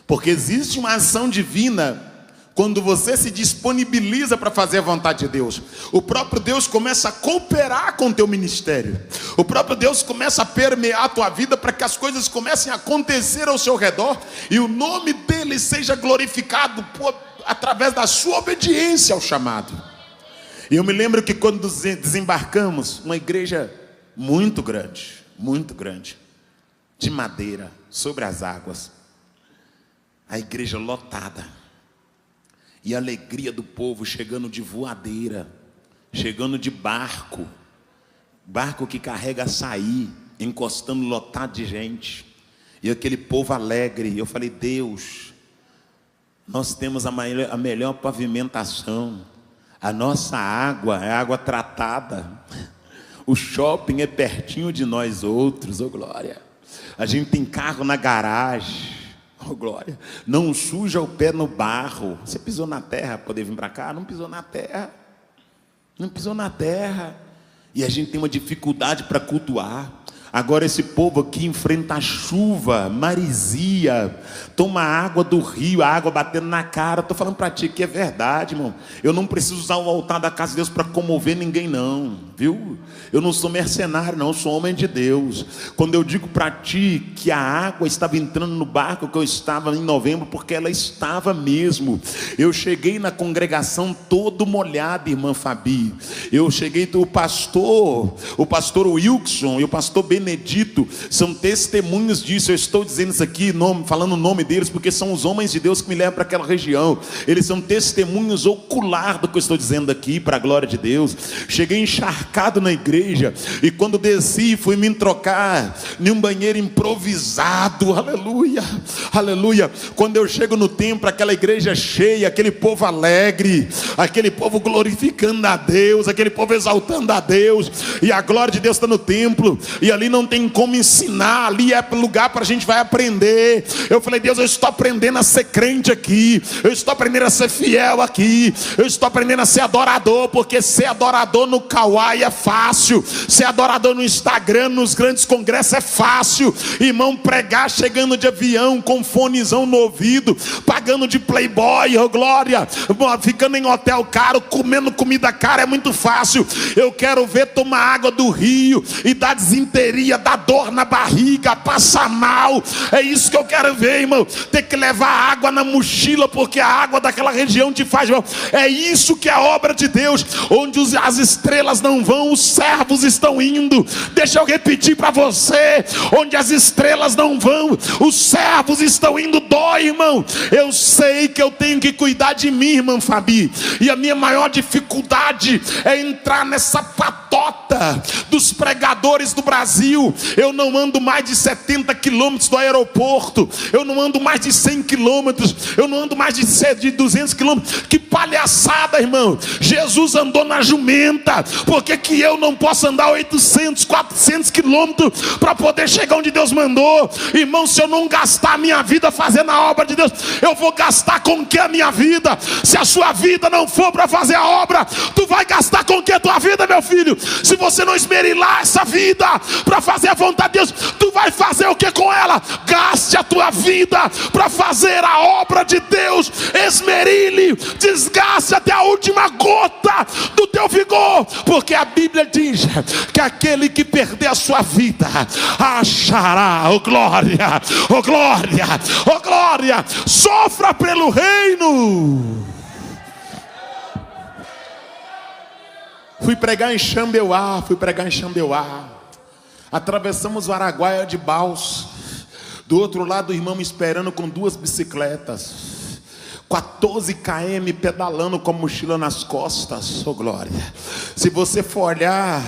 S1: Porque existe uma ação divina Quando você se disponibiliza para fazer a vontade de Deus, o próprio Deus começa a cooperar com o teu ministério. O próprio Deus começa a permear a tua vida para que as coisas comecem a acontecer ao seu redor e o nome dele seja glorificado através da sua obediência ao chamado. E eu me lembro que quando desembarcamos, uma igreja muito grande, de madeira, sobre as águas, a igreja lotada, e a alegria do povo chegando de voadeira, chegando de barco que carrega açaí, encostando lotado de gente, e aquele povo alegre. Eu falei: Deus, nós temos a melhor pavimentação, a nossa água é água tratada, o shopping é pertinho de nós outros, ô glória, a gente tem carro na garagem, oh glória, não suja o pé no barro. Você pisou na terra para poder vir para cá? Não pisou na terra, e a gente tem uma dificuldade para cultuar. Agora esse povo aqui enfrenta a chuva, maresia, toma água do rio, a água batendo na cara. Estou falando para ti que é verdade, irmão. Eu não preciso usar o altar da casa de Deus para comover ninguém não, viu? Eu não sou mercenário não, eu sou homem de Deus. Quando eu digo para ti que a água estava entrando no barco que eu estava em novembro, porque ela estava mesmo. Eu cheguei na congregação todo molhado, irmã Fabi. Eu cheguei, o pastor Wilson e o pastor Benedito são testemunhos disso. Eu estou dizendo isso aqui, falando o nome deles, porque são os homens de Deus que me levam para aquela região. Eles são testemunhos ocular do que eu estou dizendo aqui, para a glória de Deus. Cheguei encharcado na igreja, e quando desci, fui me trocar em um banheiro improvisado. Aleluia, aleluia. Quando eu chego no templo, aquela igreja cheia, aquele povo alegre, aquele povo glorificando a Deus, aquele povo exaltando a Deus, e a glória de Deus está no templo, e ali não tem como ensinar, ali é lugar para a gente vai aprender. Eu falei: Deus, eu estou aprendendo a ser crente aqui, eu estou aprendendo a ser fiel aqui, eu estou aprendendo a ser adorador, porque ser adorador no Kawaii é fácil, ser adorador no Instagram, nos grandes congressos é fácil, irmão. Pregar chegando de avião, com fonezão no ouvido, pagando de playboy, oh glória, ficando em hotel caro, comendo comida cara, é muito fácil. Eu quero ver tomar água do rio e dar desinteria, dá dor na barriga, passa mal. É isso que eu quero ver, irmão. Ter que levar água na mochila, porque a água daquela região te faz mal. É isso que é a obra de Deus. Onde as estrelas não vão, os servos estão indo. Deixa eu repetir para você: onde as estrelas não vão, os servos estão indo. Dói, irmão. Eu sei que eu tenho que cuidar de mim, irmã Fabi, e a minha maior dificuldade é entrar nessa patota dos pregadores do Brasil. Eu não ando mais de 70 quilômetros do aeroporto, eu não ando mais de 100 quilômetros, eu não ando mais de 200 quilômetros. Que palhaçada, irmão. Jesus andou na jumenta, por que eu não posso andar 800, 400 quilômetros para poder chegar onde Deus mandou? Irmão, se eu não gastar a minha vida fazendo a obra de Deus, eu vou gastar com o que a minha vida? Se a sua vida não for para fazer a obra, tu vai gastar com o que a tua vida, meu filho? Se você não esmerilar essa vida para fazer a vontade de Deus, tu vai fazer o que com ela? Gaste a tua vida para fazer a obra de Deus. Esmerile, desgaste até a última gota do teu vigor, porque a Bíblia diz que aquele que perder a sua vida achará, oh glória, oh glória, oh glória. Sofra pelo reino. Fui pregar em Xambeuá, atravessamos o Araguaia de balsa. Do outro lado o irmão me esperando com 2 bicicletas. 14 km pedalando com a mochila nas costas, oh glória. Se você for olhar,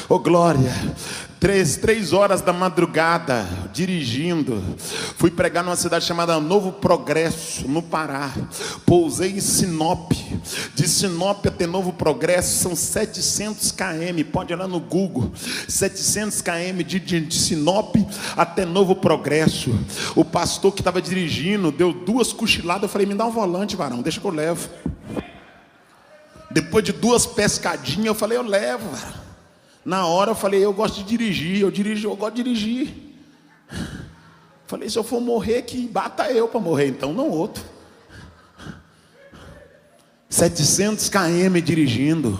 S1: oh glória, 3 horas da madrugada, dirigindo. Fui pregar numa cidade chamada Novo Progresso, no Pará. Pousei em Sinop. De Sinop até Novo Progresso são 700 km. Pode olhar no Google. 700 km de Sinop até Novo Progresso. O pastor que estava dirigindo deu 2 cochiladas. Eu falei: me dá um volante, varão, deixa que eu levo. Depois de 2 pescadinhas, eu falei: eu levo, varão. Na hora eu falei: eu gosto de dirigir, eu gosto de dirigir. Falei: se eu for morrer, que bata eu para morrer, então não outro. 700 km dirigindo,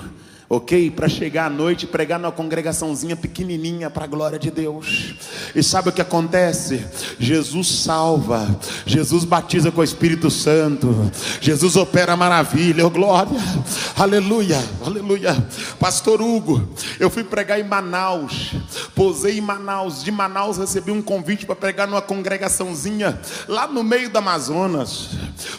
S1: ok? Para chegar à noite e pregar numa congregaçãozinha pequenininha para a glória de Deus. E sabe o que acontece? Jesus salva, Jesus batiza com o Espírito Santo, Jesus opera maravilha, oh glória, aleluia, aleluia. Pastor Hugo, eu fui pregar em Manaus, pousei em Manaus, de Manaus recebi um convite para pregar numa congregaçãozinha lá no meio do Amazonas.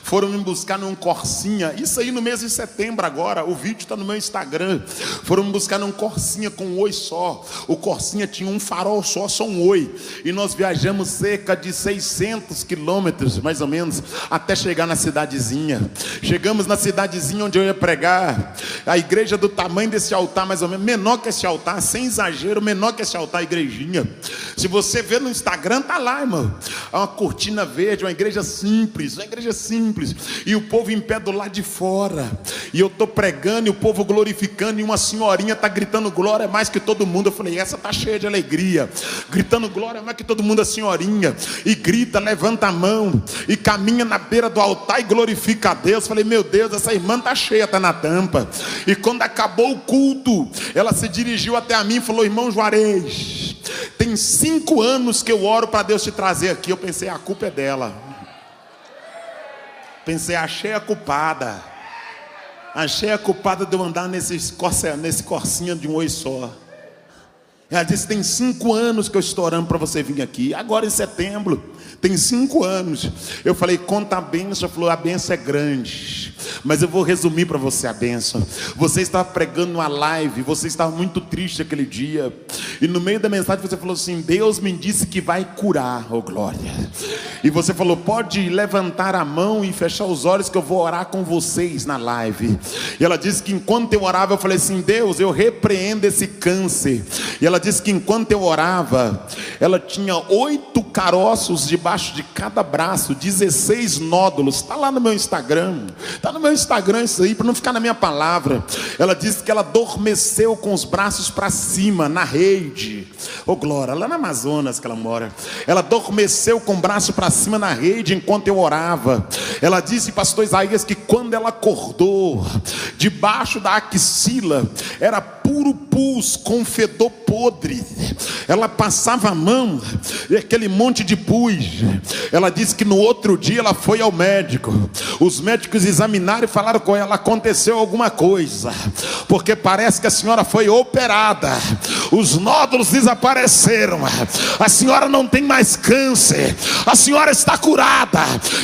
S1: Foram me buscar num Corsinha, isso aí no mês de setembro agora, o vídeo está no meu Instagram. Foram me buscar num Corsinha com um oi só. O Corsinha tinha um farol só um oi. E nós viajamos cerca de 600 quilômetros, mais ou menos, até chegar na cidadezinha. Chegamos na cidadezinha onde eu ia pregar. A igreja do tamanho desse altar, mais ou menos, menor que esse altar, sem exagero, menor que esse altar, a igrejinha. Se você ver no Instagram, tá lá, irmão. É uma cortina verde, uma igreja simples, e o povo em pé do lado de fora. E eu tô pregando e o povo glorificando, e uma senhorinha tá gritando glória mais que todo mundo. Eu falei, essa tá cheia de alegria, gritando glória mais que todo mundo, a senhorinha. E grita, levanta a mão e caminha na beira do altar e glorifica a Deus. Eu falei, meu Deus, essa irmã tá cheia, tá na tampa. E quando acabou o culto, ela se dirigiu até a mim e falou, irmão Juarez, tem 5 anos que eu oro para Deus te trazer aqui. Eu pensei, a culpa é dela. Pensei, achei a culpada. Achei a culpada de eu andar nesse Corsinha de um oi só. Ela disse, tem 5 anos que eu estou orando para você vir aqui. Agora em setembro, tem 5 anos. Eu falei, conta a bênção. Ela falou, a bênção é grande, mas eu vou resumir para você a bênção. Você estava pregando uma live, você estava muito triste aquele dia, e no meio da mensagem você falou assim, Deus me disse que vai curar, oh glória. E você falou, pode levantar a mão e fechar os olhos que eu vou orar com vocês na live. E ela disse que enquanto eu orava, eu falei assim, Deus, eu repreendo esse câncer. E ela disse que enquanto eu orava, ela tinha 8 caroços debaixo de cada braço, 16 nódulos. Está lá no meu Instagram. Está no meu Instagram isso aí, para não ficar na minha palavra. Ela disse que ela adormeceu com os braços para cima, na rede. Oh glória, lá no Amazonas que ela mora. Ela adormeceu com o braço para cima na rede enquanto eu orava. Ela disse, pastor Isaías, que quando ela acordou, debaixo da axila era puro pus com fedor podre. Ela passava a mão e aquele monte de pus. Ela disse que no outro dia ela foi ao médico. Os médicos examinaram e falaram com ela, aconteceu alguma coisa, porque parece que a senhora foi operada. Os nódulos desapareceram. A senhora não tem mais câncer. A senhora está curada.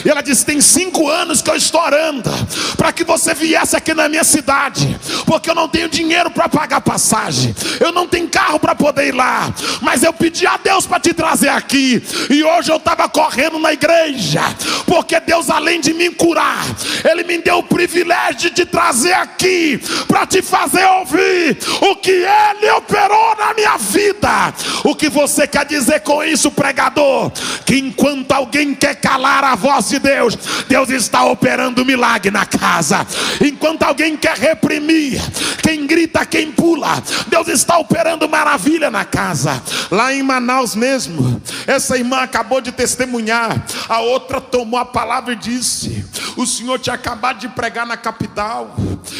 S1: E ela disse, tem 5 anos que eu estou orando para que você viesse aqui na minha cidade, porque eu não tenho dinheiro para pagar passagem, eu não tenho carro para poder ir lá, mas eu pedi a Deus para te trazer aqui. E hoje eu estava correndo na igreja, porque Deus, além de me curar, Ele me deu o privilégio de te trazer aqui para te fazer ouvir o que Ele operou na minha vida. O que você quer dizer com isso, pregador? Que enquanto alguém quer calar a voz de Deus, Deus está operando milagre na casa. Enquanto alguém quer reprimir quem grita, quem pula, Deus está operando maravilha na casa. Lá em Manaus mesmo, essa irmã acabou de testemunhar. A outra tomou a palavra e disse, o senhor tinha acabado de pregar na capital,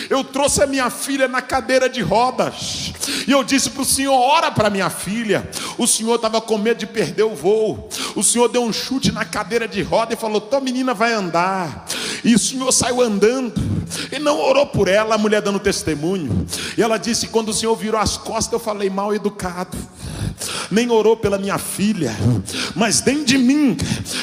S1: eu trouxe a minha filha na cadeira de rodas, e eu disse para o senhor, ora para minha filha. O senhor estava com medo de perder o voo. O senhor deu um chute na cadeira de roda e falou, tua menina vai andar. E o senhor saiu andando e não orou por ela. A mulher dando testemunho, e ela disse, quando o senhor virou as costas, eu falei, mal educado, nem orou pela minha filha. Mas dentro de mim,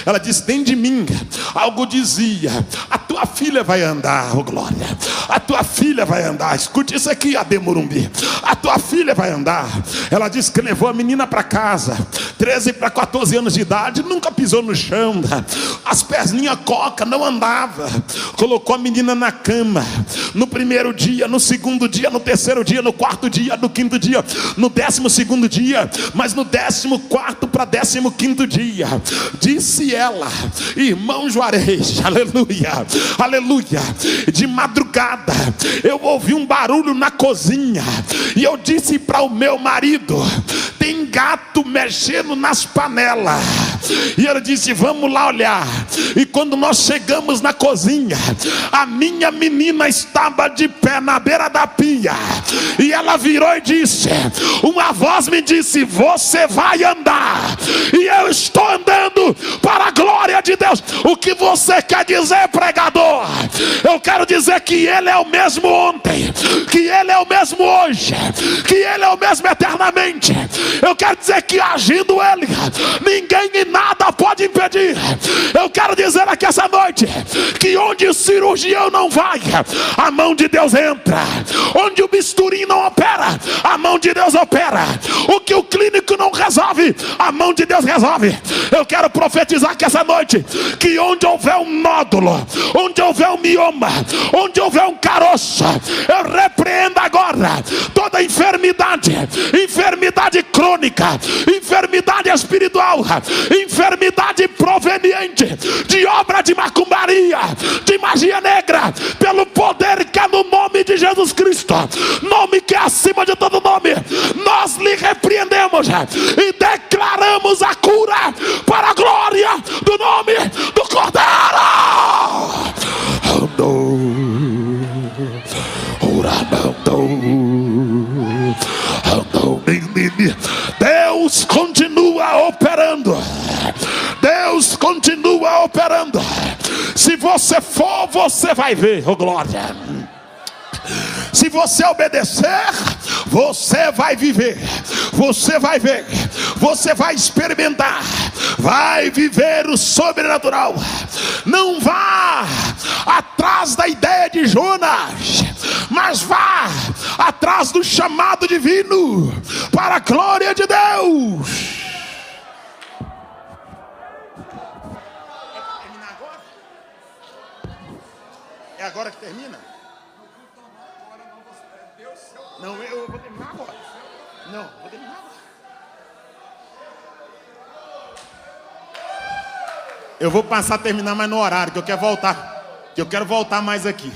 S1: ela disse, dentro de mim algo dizia, a tua filha vai andar, oh glória, a tua filha vai andar. Escute isso aqui, Ademorumbi, a tua filha vai andar. Ela disse que levou a menina para casa, 13 para 14 anos de idade, nunca pisou no chão, as perninhas coca, não andava. Colocou a menina na cama, no primeiro dia, no segundo dia, no terceiro dia, no quarto dia, no quinto dia, no 12º dia, mas no 14º para 15º dia, disse ela, irmão Juarez, aleluia, aleluia, de madrugada eu ouvi um barulho na cozinha, e eu disse para o meu marido, tem gato mexendo nas panelas. E ele disse, vamos lá olhar. E quando nós chegamos na cozinha, a minha menina estava de pé na beira da pia, e ela virou e disse, uma voz me disse, você vai andar. E eu estou andando para a glória de Deus. O que você quer dizer, pregador? Eu quero dizer que Ele é o mesmo ontem, que Ele é o mesmo hoje, que Ele é o mesmo eternamente. Eu quero dizer que agindo Ele, ninguém e nada pode impedir. Eu quero dizer aqui essa noite, que onde o cirurgião não vai, a mão de Deus entra. Onde o bisturi não opera, a mão de Deus opera. O que o clínico não resolve, a mão de Deus resolve. Eu quero profetizar aqui essa noite, que onde houver um nódulo, onde houver um mioma, onde houver um caroço, eu repreendo agora toda enfermidade, enfermidade crônica, enfermidade espiritual, enfermidade proveniente de obra de macumbaria, de magia negra, pelo poder que é no nome de Jesus Cristo, nome que é acima de todo nome. Nós lhe repreendemos e declaramos a cura para a glória do nome do Cordeiro. Deus continua operando. Deus continua operando. Se você for, você vai ver, oh glória. Se você obedecer, você vai viver, você vai ver, você vai experimentar, vai viver o sobrenatural. Não vá atrás da ideia de Jonas, mas vá atrás do chamado divino para a glória de Deus. É agora que termina? Não, eu vou terminar agora. Não, vou terminar agora. Eu vou passar a terminar mais no horário, que eu quero voltar. Que eu quero voltar mais aqui.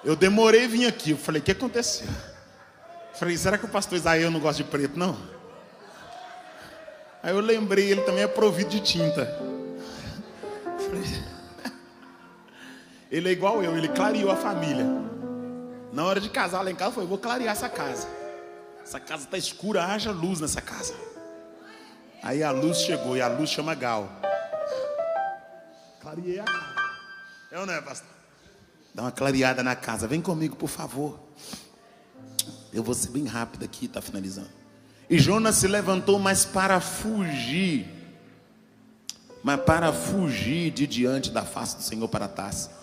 S1: Eu demorei e vim aqui. Eu falei, o que aconteceu? Eu falei, será que o pastor Isaías não gosta de preto, não? Aí eu lembrei, ele também é provido de tinta. Ele é igual eu, ele clareou a família. Na hora de casar lá em casa, eu falei, vou clarear essa casa. Essa casa está escura, haja luz nessa casa. Aí a luz chegou, e a luz chama Gal. Clareei a casa. É ou não é, pastor? Dá uma clareada na casa. Vem comigo, por favor. Eu vou ser bem rápido aqui, está finalizando. E Jonas se levantou, mas para fugir de diante da face do Senhor para Tarsis.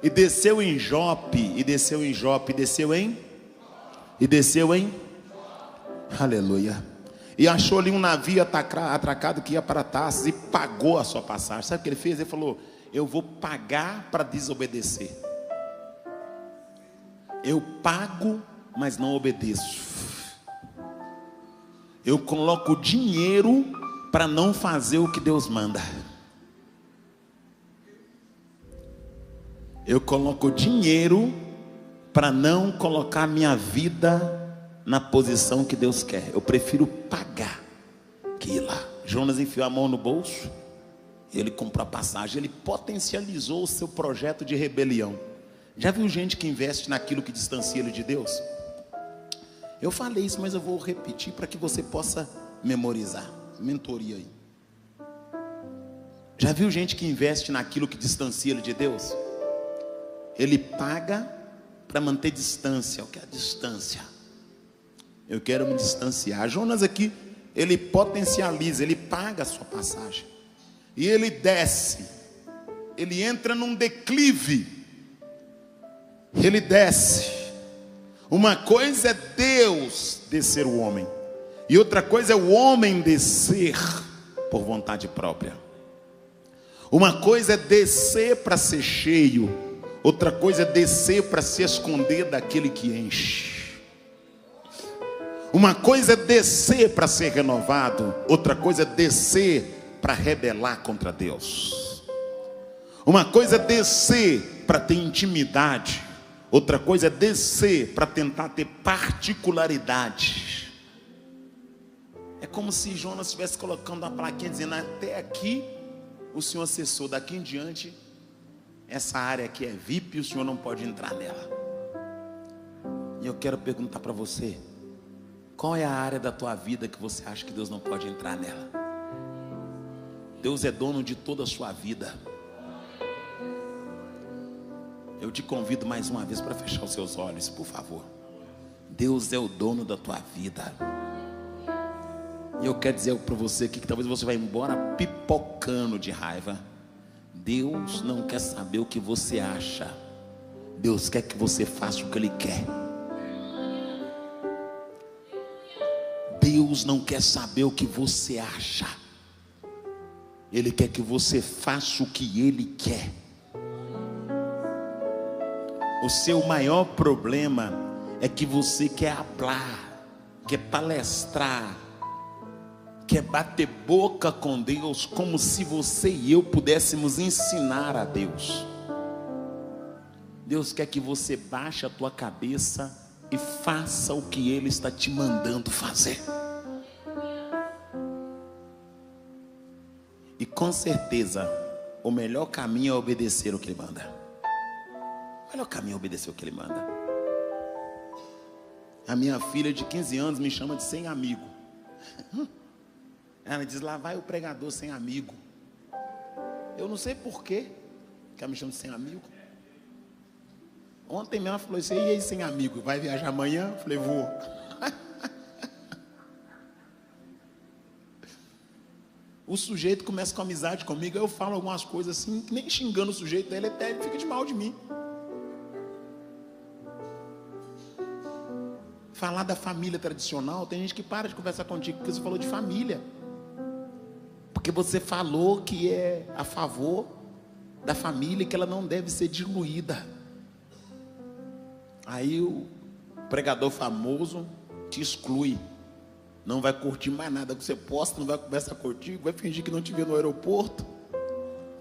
S1: E desceu em Jope, aleluia. E achou ali um navio atracado que ia para Tarsis e pagou a sua passagem. Sabe o que ele fez? Ele falou, eu vou pagar para desobedecer. Eu pago, mas não obedeço. Eu coloco dinheiro para não fazer o que Deus manda. Eu coloco dinheiro para não colocar minha vida na posição que Deus quer. Eu prefiro pagar que ir lá. Jonas enfiou a mão no bolso, ele comprou a passagem, ele potencializou o seu projeto de rebelião. Já viu gente que investe naquilo que distancia ele de Deus? Eu falei isso, mas eu vou repetir para que você possa memorizar. Mentoria aí. Já viu gente que investe naquilo que distancia ele de Deus? Ele paga para manter distância. O que é a distância? Eu quero me distanciar. Jonas aqui, ele potencializa, ele paga a sua passagem. E ele desce. Ele entra num declive. Ele desce. Uma coisa é Deus descer o homem. E outra coisa é o homem descer por vontade própria. Uma coisa é descer para ser cheio. Outra coisa é descer para se esconder daquele que enche. Uma coisa é descer para ser renovado. Outra coisa é descer para rebelar contra Deus. Uma coisa é descer para ter intimidade. Outra coisa é descer para tentar ter particularidade. É como se Jonas estivesse colocando uma plaquinha dizendo, até aqui o senhor acessou, daqui em diante, essa área aqui é VIP e o senhor não pode entrar nela. E eu quero perguntar para você, qual é a área da tua vida que você acha que Deus não pode entrar nela? Deus é dono de toda a sua vida. Eu te convido mais uma vez para fechar os seus olhos, por favor. Deus é o dono da tua vida. E eu quero dizer para você aqui que talvez você vá embora pipocando de raiva. Deus não quer saber o que você acha. Deus quer que você faça o que Ele quer. Deus não quer saber o que você acha. Ele quer que você faça o que Ele quer. O seu maior problema é que você quer falar, quer palestrar, quer bater boca com Deus, como se você e eu pudéssemos ensinar a Deus. Deus quer que você baixe a tua cabeça e faça o que Ele está te mandando fazer. E com certeza, o melhor caminho é obedecer o que Ele manda. O melhor caminho é obedecer o que Ele manda. A minha filha de 15 anos me chama de sem amigo. Ela diz, lá vai o pregador sem amigo. Eu não sei por quê que ela me chama de sem amigo. Ontem mesmo ela falou assim, e aí sem amigo, vai viajar amanhã? Eu falei, vou. O sujeito começa com amizade comigo, eu falo algumas coisas assim, nem xingando o sujeito, ele até fica de mal de mim. Falar da família tradicional, tem gente que para de conversar contigo porque você falou de família. Porque você falou que é a favor da família e que ela não deve ser diluída. Aí o pregador famoso te exclui. Não vai curtir mais nada que você posta, não vai conversar contigo, vai fingir que não te vê no aeroporto.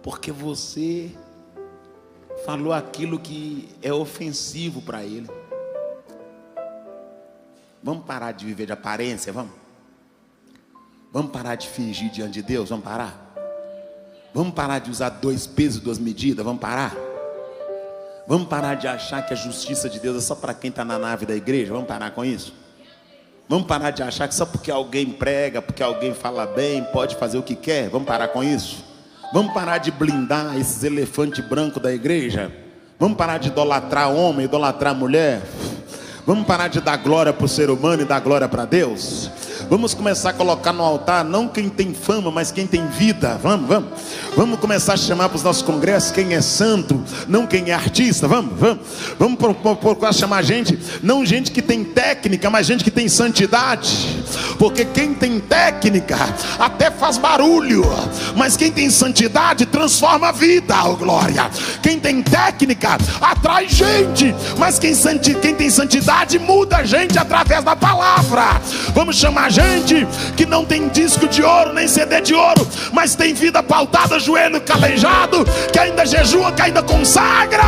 S1: Porque você falou aquilo que é ofensivo para ele. Vamos parar de viver de aparência, vamos? Vamos parar de fingir diante de Deus, vamos parar? Vamos parar de usar 2 pesos e 2 medidas, vamos parar? Vamos parar de achar que a justiça de Deus é só para quem está na nave da igreja, vamos parar com isso? Vamos parar de achar que só porque alguém prega, porque alguém fala bem, pode fazer o que quer, vamos parar com isso? Vamos parar de blindar esses elefantes brancos da igreja? Vamos parar de idolatrar homem, idolatrar mulher? Vamos parar de dar glória para o ser humano e dar glória para Deus? Vamos começar a colocar no altar não quem tem fama, mas quem tem vida. Vamos começar a chamar para os nossos congressos quem é santo, não quem é artista. Vamos procurar chamar gente, não gente que tem técnica, mas gente que tem santidade. Porque quem tem técnica até faz barulho, mas quem tem santidade transforma a vida, oh glória. Quem tem técnica atrai gente, mas quem tem santidade muda a gente através da palavra. Vamos chamar gente que não tem disco de ouro, nem CD de ouro, mas tem vida pautada, joelho calejado, que ainda jejua, que ainda consagra.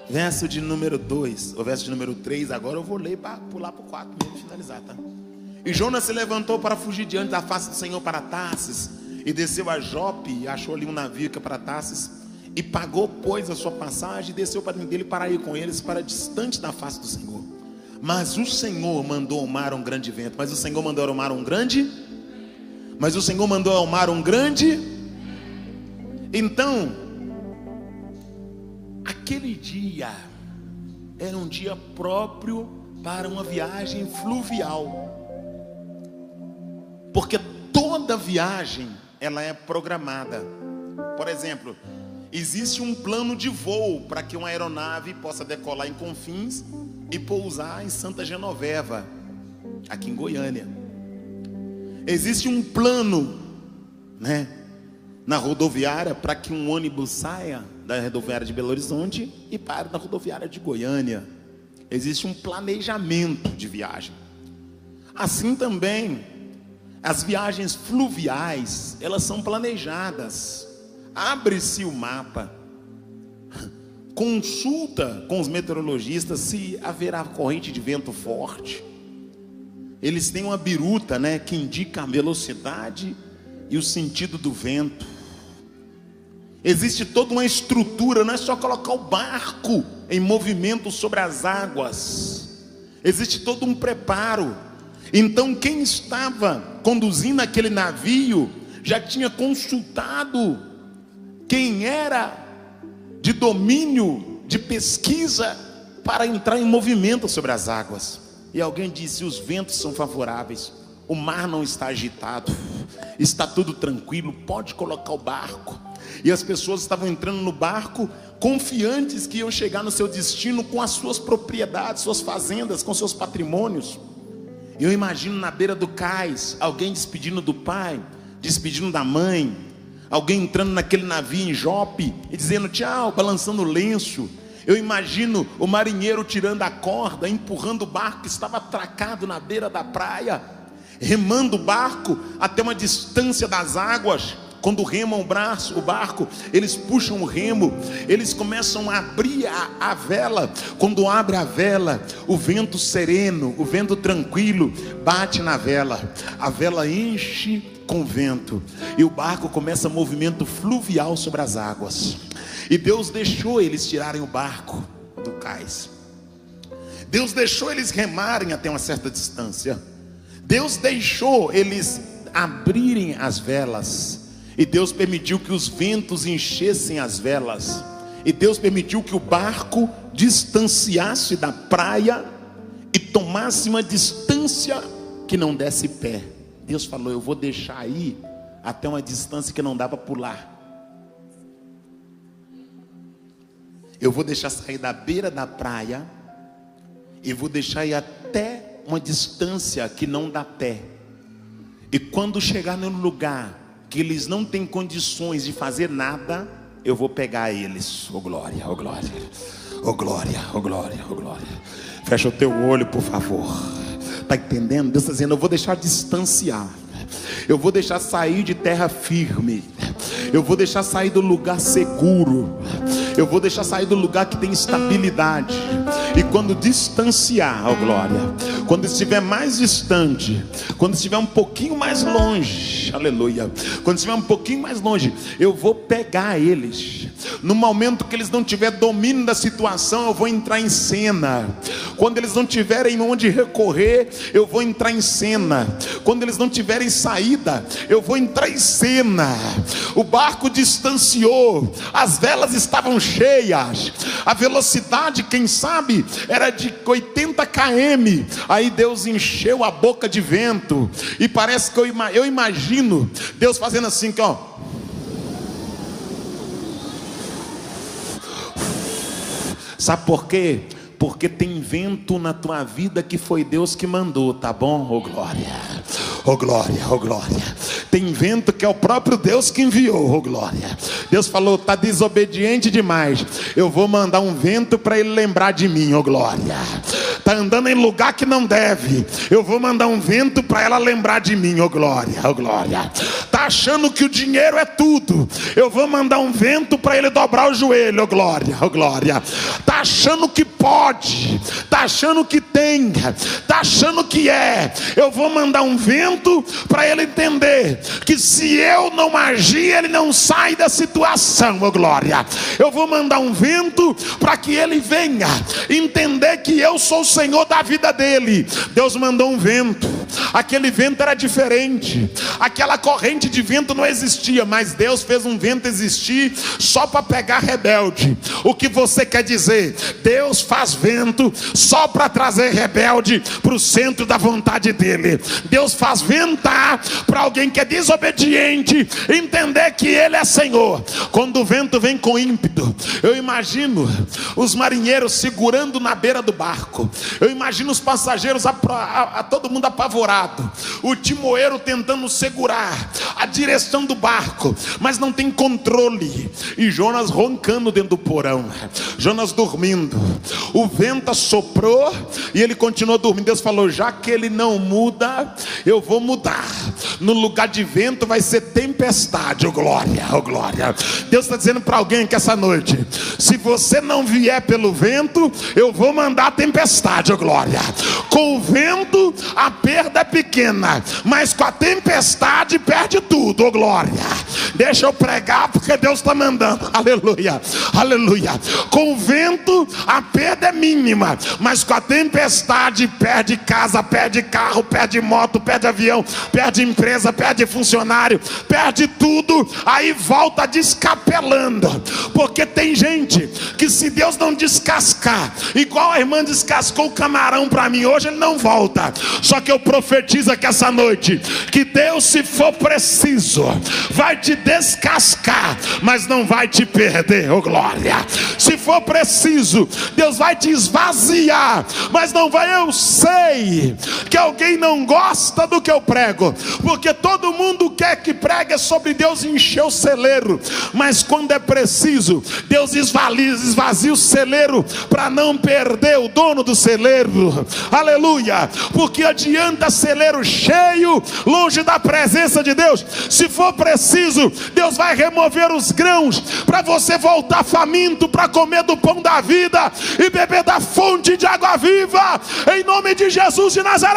S1: Verso de número 2, o verso de número 3, agora eu vou ler para pular para o 4 mesmo, finalizar, tá? E Jonas se levantou para fugir diante da face do Senhor para Tarsis, e desceu a Jope, e achou ali um navio que é para Tarsis, e pagou, pois, a sua passagem, e desceu para dentro dele para ir com eles para distante da face do Senhor. Mas o Senhor mandou ao mar um grande vento. Mas o Senhor mandou ao mar um grande. Mas o Senhor mandou ao mar um grande. Então, aquele dia era um dia próprio para uma viagem fluvial. Porque toda viagem ela é programada. Por exemplo, existe um plano de voo para que uma aeronave possa decolar em Confins e pousar em Santa Genoveva, aqui em Goiânia. Existe um plano, né, na rodoviária para que um ônibus saia da rodoviária de Belo Horizonte e pare na rodoviária de Goiânia. Existe um planejamento de viagem. Assim também, as viagens fluviais, elas são planejadas. Abre-se o mapa. consulta com os meteorologistas se haverá corrente de vento forte. Eles têm uma biruta, né, que indica a velocidade e o sentido do vento. Existe toda uma estrutura, não é só colocar o barco em movimento sobre as águas. Existe todo um preparo. Então quem estava conduzindo aquele navio já tinha consultado quem era de domínio, de pesquisa, para entrar em movimento sobre as águas. E alguém disse: os ventos são favoráveis, o mar não está agitado, está tudo tranquilo, pode colocar o barco. E as pessoas estavam entrando no barco confiantes que iam chegar no seu destino com as suas propriedades, suas fazendas, com seus patrimônios. Eu imagino na beira do cais alguém despedindo do pai, despedindo da mãe, alguém entrando naquele navio em Jope e dizendo tchau, balançando o lenço. Eu imagino o marinheiro tirando a corda, empurrando o barco que estava atracado na beira da praia, remando o barco até uma distância das águas. Quando remam o barco, eles puxam o remo, eles começam a abrir a vela. Quando abre a vela, o vento sereno, o vento tranquilo bate na vela, a vela enche com vento e o barco começa movimento fluvial sobre as águas. E Deus deixou eles tirarem o barco do cais. Deus deixou eles remarem até uma certa distância. Deus deixou eles abrirem as velas. E Deus permitiu que os ventos enchessem as velas. E Deus permitiu que o barco distanciasse da praia e tomasse uma distância que não desse pé. Deus falou: eu vou deixar aí até uma distância que não dá para pular. Eu vou deixar sair da beira da praia e vou deixar ir até uma distância que não dá pé. E quando chegar no lugar que eles não têm condições de fazer nada, eu vou pegar eles. Oh glória, oh glória, oh glória, oh glória, oh glória. Fecha o teu olho, por favor. Está entendendo? Deus está dizendo: eu vou deixar distanciar, eu vou deixar sair de terra firme, eu vou deixar sair do lugar seguro, eu vou deixar sair do lugar que tem estabilidade. E quando distanciar, ó glória, quando estiver mais distante, quando estiver um pouquinho mais longe, aleluia, quando estiver um pouquinho mais longe, eu vou pegar eles. No momento que eles não tiverem domínio da situação, eu vou entrar em cena. Quando eles não tiverem onde recorrer, eu vou entrar em cena. Quando eles não tiverem saída, eu vou entrar em cena. O barco distanciou, as velas estavam cheias, a velocidade, quem sabe, era de 80 km. Aí Deus encheu a boca de vento, e parece que eu imagino Deus fazendo assim, ó. Sabe por quê? Porque tem vento na tua vida que foi Deus que mandou, tá bom? Oh glória, oh glória, oh glória. Tem vento que é o próprio Deus que enviou, oh glória. Deus falou: tá desobediente demais, eu vou mandar um vento para ele lembrar de mim, oh glória. Tá andando em lugar que não deve, eu vou mandar um vento para ela lembrar de mim, oh glória, oh glória. Tá achando que o dinheiro é tudo, eu vou mandar um vento para ele dobrar o joelho, oh glória, oh glória. Tá achando que pode, tá achando que tem, tá achando que é, eu vou mandar um vento para ele entender que se eu não agir, ele não sai da situação, oh glória. Eu vou mandar um vento para que ele venha entender que eu sou o Senhor da vida dele. Deus mandou um vento, aquele vento era diferente, aquela corrente de vento não existia, mas Deus fez um vento existir só para pegar rebelde. O que você quer dizer? Deus faz vento só para trazer rebelde para o centro da vontade dele. Deus faz ventar para alguém que é desobediente entender que ele é Senhor. Quando o vento vem com ímpeto, eu imagino os marinheiros segurando na beira do barco, eu imagino os passageiros todo mundo apavorado, o timoeiro tentando segurar, a direção do barco, mas não tem controle. E Jonas roncando dentro do porão, Jonas dormindo, o vento assoprou e ele continuou dormindo. Deus falou: já que ele não muda, eu vou mudar. No lugar de vento vai ser tempestade. Oh glória, oh glória. Deus está dizendo para alguém que essa noite: se você não vier pelo vento, eu vou mandar tempestade. Oh glória. Com o vento a perda é pequena, mas com a tempestade perde tudo. Oh glória. Deixa eu pregar porque Deus está mandando. Aleluia, aleluia. Com o vento a perda é mínima, mas com a tempestade perde casa, perde carro, perde moto, perde avião, perde empresa, perde funcionário, perde tudo. Aí volta descapelando, porque tem gente que, se Deus não descascar, igual a irmã descascou o camarão para mim hoje, ele não volta. Só que eu profetizo aqui essa noite que Deus, se for preciso, vai te descascar, mas não vai te perder. Oh glória. Se for preciso, Deus vai te esvaziar, mas não vai. Eu sei que alguém não gosta do que eu prego, porque todo mundo quer que pregue sobre Deus encher o celeiro, mas quando é preciso, Deus esvazia o celeiro para não perder o dono do celeiro. Aleluia. Porque adianta celeiro cheio longe da presença de Deus. Se for preciso, Deus vai remover os grãos para você voltar faminto para comer do pão da vida e beber da fonte de água viva, em nome de Jesus de Nazaré.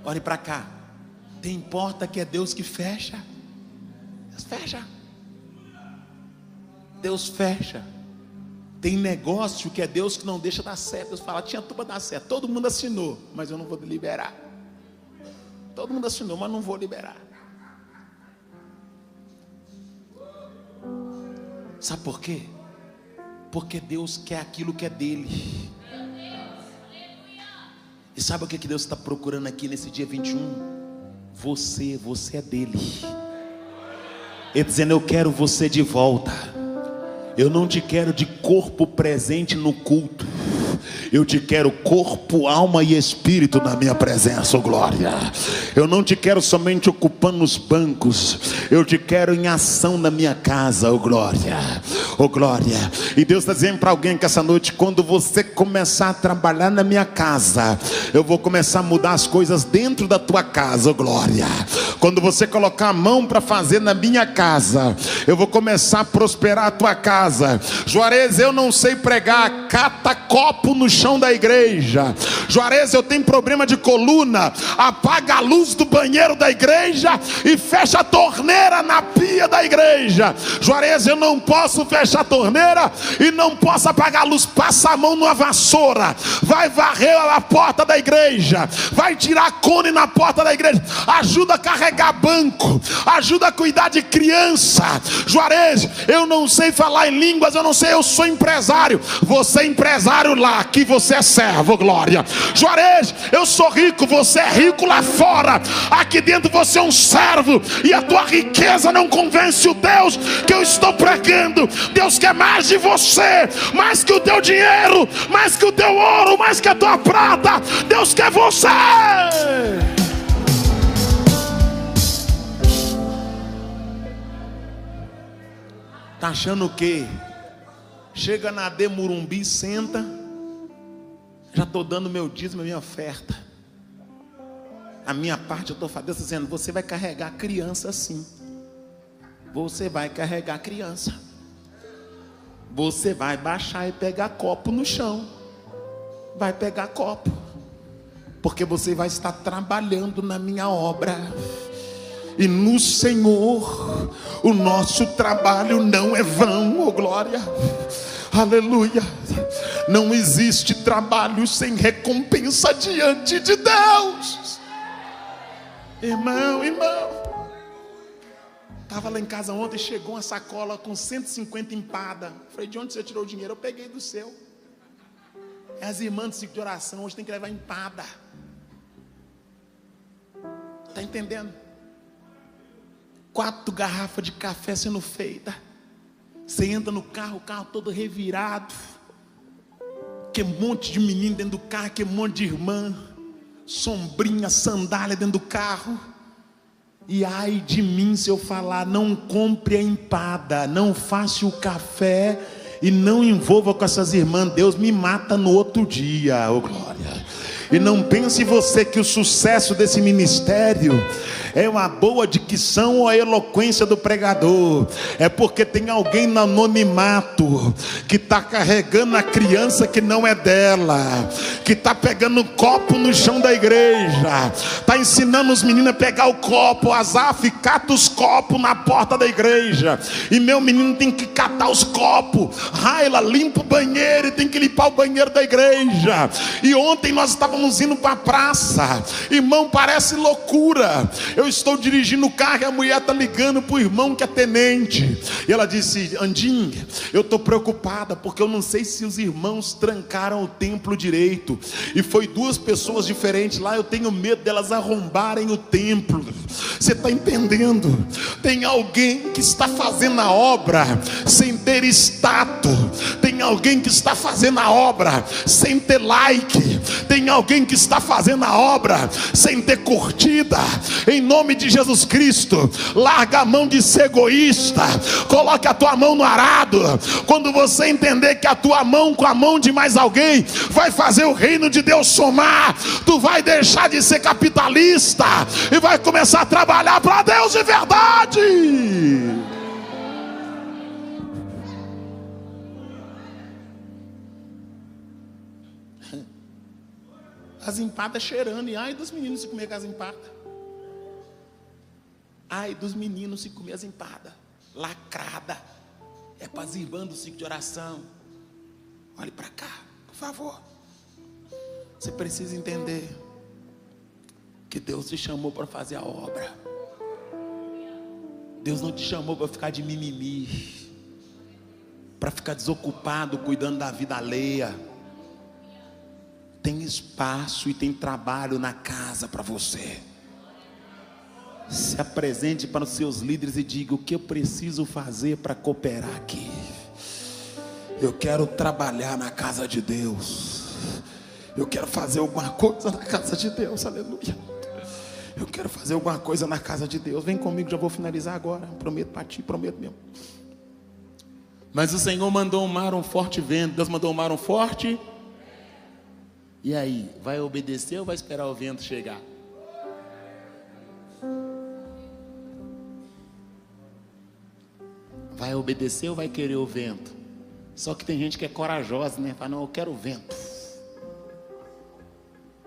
S1: Olhe para cá. Tem porta que é Deus que fecha. Deus fecha. Deus fecha. Tem negócio que é Deus que não deixa dar certo. Deus fala: tinha tudo para dar certo. Todo mundo assinou, mas eu não vou liberar. Todo mundo assinou, mas não vou liberar. Sabe por quê? Porque Deus quer aquilo que é dele. E sabe o que Deus está procurando aqui nesse dia 21? Você é dele. Ele dizendo: eu quero você de volta. Eu não te quero de corpo presente no culto, eu te quero corpo, alma e espírito na minha presença. Oh glória. Eu não te quero somente ocupando os bancos, eu te quero em ação na minha casa. Oh glória, oh glória. E Deus está dizendo para alguém que essa noite: quando você começar a trabalhar na minha casa, eu vou começar a mudar as coisas dentro da tua casa. Oh glória. Quando você colocar a mão para fazer na minha casa, eu vou começar a prosperar a tua casa. Juarez, eu não sei pregar, cata copo no chão da igreja. Juarez, eu tenho problema de coluna, apaga a luz do banheiro da igreja e fecha a torneira na pia da igreja. Juarez, eu não posso fechar a torneira e não posso apagar a luz. Passa a mão numa vassoura, vai varrer a porta da igreja, vai tirar cone na porta da igreja, ajuda a carregar banco, ajuda a cuidar de criança. Juarez, eu não sei falar em línguas, eu não sei, eu sou empresário. Você é empresário lá, aqui você é servo. Glória. Juarez, eu sou rico, você é rico lá fora, aqui dentro você é um servo, e a tua riqueza não convence o Deus que eu estou pregando. Deus quer mais de você, mais que o teu dinheiro, mais que o teu ouro, mais que a tua prata. Deus quer você. Tá achando o quê? Chega na AD Morumbi, senta, já estou dando meu dízimo, minha oferta. A minha parte eu estou fazendo, dizendo: você vai carregar a criança sim. Você vai carregar a criança. Você vai baixar e pegar copo no chão. Vai pegar copo. Porque você vai estar trabalhando na minha obra. E no Senhor, o nosso trabalho não é vão. Oh glória, aleluia. Não existe trabalho sem recompensa diante de Deus. Irmão, estava lá em casa ontem, chegou uma sacola com 150 empada. Falei: de onde você tirou o dinheiro? Eu peguei do seu. As irmãs do ciclo de oração hoje tem que levar empada. Está entendendo? 4 garrafas de café sendo feita. Você entra no carro, o carro todo revirado. Que monte de menino dentro do carro, que monte de irmã, sombrinha, sandália dentro do carro. E ai de mim se eu falar, não compre a empada, não faça o café e não envolva com essas irmãs, Deus me mata no outro dia, ô glória. E não pense você que o sucesso desse ministério é uma boa dicção ou a eloquência do pregador. É porque tem alguém no anonimato que está carregando a criança que não é dela, que está pegando um copo no chão da igreja, está ensinando os meninos a pegar o copo. Asaf, cata os copos na porta da igreja, e meu menino tem que catar os copos. Raila, limpa o banheiro e tem que limpar o banheiro da igreja. E ontem nós estávamos indo para a praça, irmão, parece loucura. Eu estou dirigindo o carro e a mulher está ligando para o irmão que é tenente, e ela disse: Andinho, eu estou preocupada porque eu não sei se os irmãos trancaram o templo direito, e foi 2 pessoas diferentes lá, eu tenho medo delas arrombarem o templo. Você está entendendo? Tem alguém que está fazendo a obra sem ter status, tem alguém que está fazendo a obra sem ter like, tem alguém que está fazendo a obra sem ter curtida. Em nome de Jesus Cristo, larga a mão de ser egoísta, coloque a tua mão no arado. Quando você entender que a tua mão com a mão de mais alguém vai fazer o reino de Deus somar, tu vai deixar de ser capitalista e vai começar a trabalhar para Deus de verdade. As empadas cheirando, e ai dos meninos se comer com as empadas. Ai dos meninos se comer as empadas lacrada. É para as irmãs do ciclo de oração. Olhe para cá, por favor. Você precisa entender que Deus te chamou para fazer a obra. Deus não te chamou para ficar de mimimi, para ficar desocupado cuidando da vida alheia. Tem espaço e tem trabalho na casa para você. Se apresente para os seus líderes e diga: o que eu preciso fazer para cooperar aqui? Eu quero trabalhar na casa de Deus. Eu quero fazer alguma coisa na casa de Deus, aleluia. Eu quero fazer alguma coisa na casa de Deus. Vem comigo, já vou finalizar agora. Prometo para ti, prometo mesmo. Mas o Senhor mandou um mar, um forte vento. Deus mandou um mar, um forte. E aí, vai obedecer ou vai esperar o vento chegar? Vai obedecer ou vai querer o vento? Só que tem gente que é corajosa, né? Fala: não, eu quero o vento,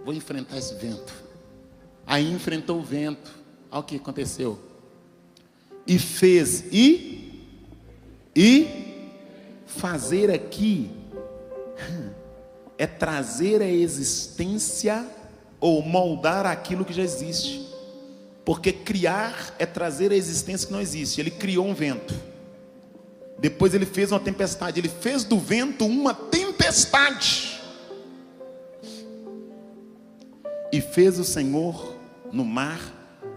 S1: vou enfrentar esse vento. Aí enfrentou o vento. Olha o que aconteceu. E fez. E fazer aqui é trazer à existência ou moldar aquilo que já existe. Porque criar é trazer à existência que não existe. Ele criou um vento, depois ele fez uma tempestade. Ele fez do vento uma tempestade. E fez o Senhor no mar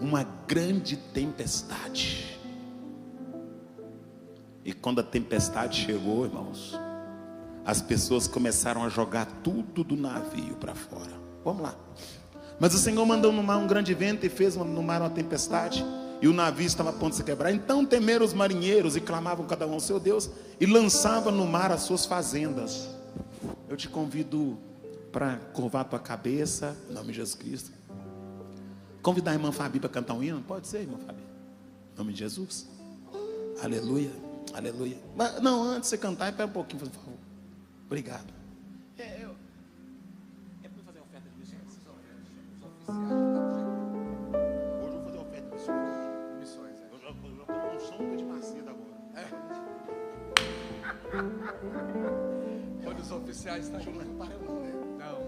S1: uma grande tempestade. E quando a tempestade chegou, irmãos, as pessoas começaram a jogar tudo do navio para fora. Vamos lá. Mas o Senhor mandou no mar um grande vento e fez no mar uma tempestade, e o navio estava a ponto de se quebrar. Então temeram os marinheiros e clamavam cada um ao seu Deus, e lançavam no mar as suas fazendas. Eu te convido para curvar a tua cabeça, em nome de Jesus Cristo. Convidar a irmã Fabi para cantar um hino? Pode ser, irmã Fabi, em nome de Jesus. Aleluia, aleluia. Mas, não, antes de você cantar, espera um pouquinho, por favor. Obrigado. É para fazer a oferta de missões. Hoje eu vou fazer a oferta de missões. Eu já estou com um som de Macedo agora.
S2: Onde os oficiais estão
S1: Não para não, né?
S2: Não.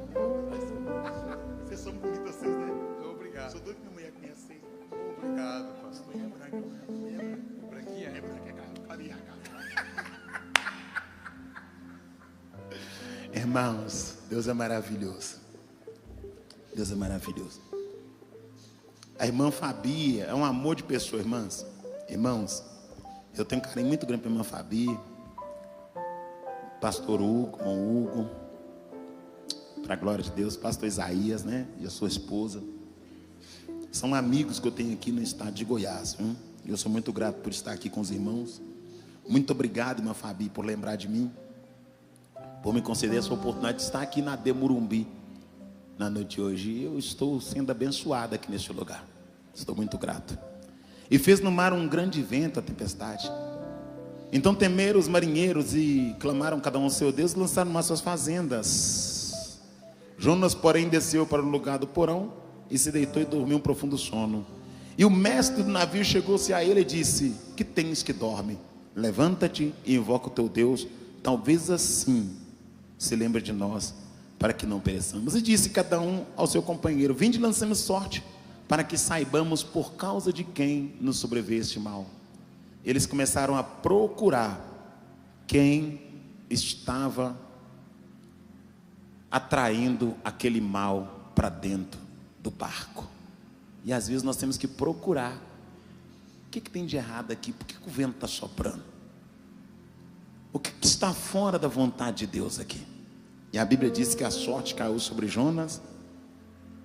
S1: Vocês são bonitos, vocês, né?
S2: Obrigado.
S1: Sou doido que minha mulher conhece.
S2: Obrigado, pastor.
S1: Mulher branca,
S2: Branquinha.
S1: é branca, é irmãos, Deus é maravilhoso. Deus é maravilhoso. A irmã Fabi é um amor de pessoa, irmãs. Irmãos, eu tenho um carinho muito grande para a irmã Fabi, pastor Hugo, irmão Hugo. para a glória de Deus, pastor Isaías, né? E a sua esposa. São amigos que eu tenho aqui no estado de Goiás, viu? E eu sou muito grato por estar aqui com os irmãos. Muito obrigado, irmã Fabi, por lembrar de mim, por me conceder essa oportunidade de estar aqui na Demurumbi na noite de hoje. E eu estou sendo abençoado aqui neste lugar. Estou muito grato. E fez no mar um grande vento, a tempestade. Então temeram os marinheiros e clamaram cada um ao seu Deus, lançaram as suas fazendas. Jonas, porém, desceu para o lugar do porão e se deitou e dormiu um profundo sono. E o mestre do navio chegou-se a ele e disse: que tens que dorme? Levanta-te e invoca o teu Deus, talvez assim se lembre de nós, para que não pereçamos. E disse cada um ao seu companheiro: vinde, lancemos sorte, para que saibamos por causa de quem nos sobreveio este mal. Eles começaram a procurar quem estava atraindo aquele mal para dentro do barco. E às vezes nós temos que procurar. O que tem de errado aqui? Por que o vento está soprando? O que está fora da vontade de Deus aqui? E a Bíblia diz que a sorte caiu sobre Jonas.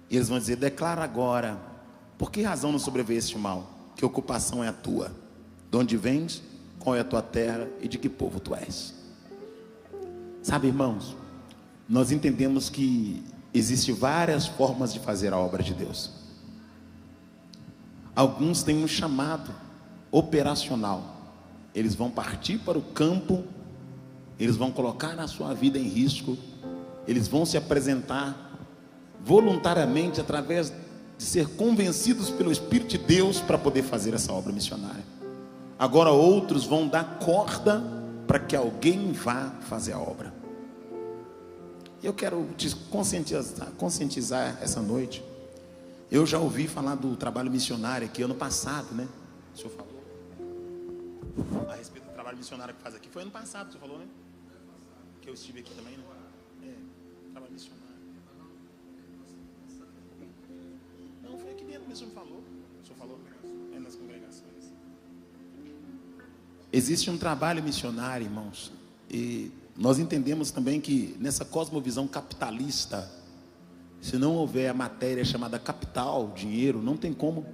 S1: E eles vão dizer: declara agora, por que razão nos sobreveio este mal? Que ocupação é a tua? De onde vens? Qual é a tua terra? E de que povo tu és? Sabe, irmãos, nós entendemos que existem várias formas de fazer a obra de Deus. Alguns têm um chamado operacional. Eles vão partir para o campo, eles vão colocar a sua vida em risco, eles vão se apresentar voluntariamente através de ser convencidos pelo Espírito de Deus para poder fazer essa obra missionária. Agora outros vão dar corda para que alguém vá fazer a obra. Eu quero te conscientizar essa noite. Eu já ouvi falar do trabalho missionário aqui ano passado, né? O senhor falou a respeito do trabalho missionário que faz aqui. Foi ano passado, o senhor falou, né? Que eu estive aqui também, né? Trabalho missionário. Não, foi aqui dentro mesmo, o senhor falou. O senhor falou nas congregações. Existe um trabalho missionário, irmãos. E nós entendemos também que nessa cosmovisão capitalista, se não houver a matéria chamada capital, dinheiro, não tem como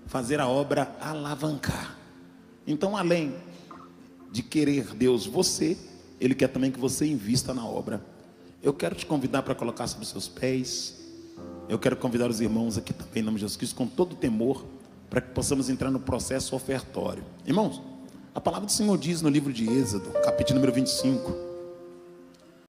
S1: fazer a obra alavancar. Então, além de querer Deus você, Ele quer também que você invista na obra. Eu quero te convidar para colocar sobre os seus pés. Eu quero convidar os irmãos aqui também, em nome de Jesus Cristo, com todo temor, para que possamos entrar no processo ofertório. Irmãos, a palavra do Senhor diz no livro de Êxodo, capítulo número 25,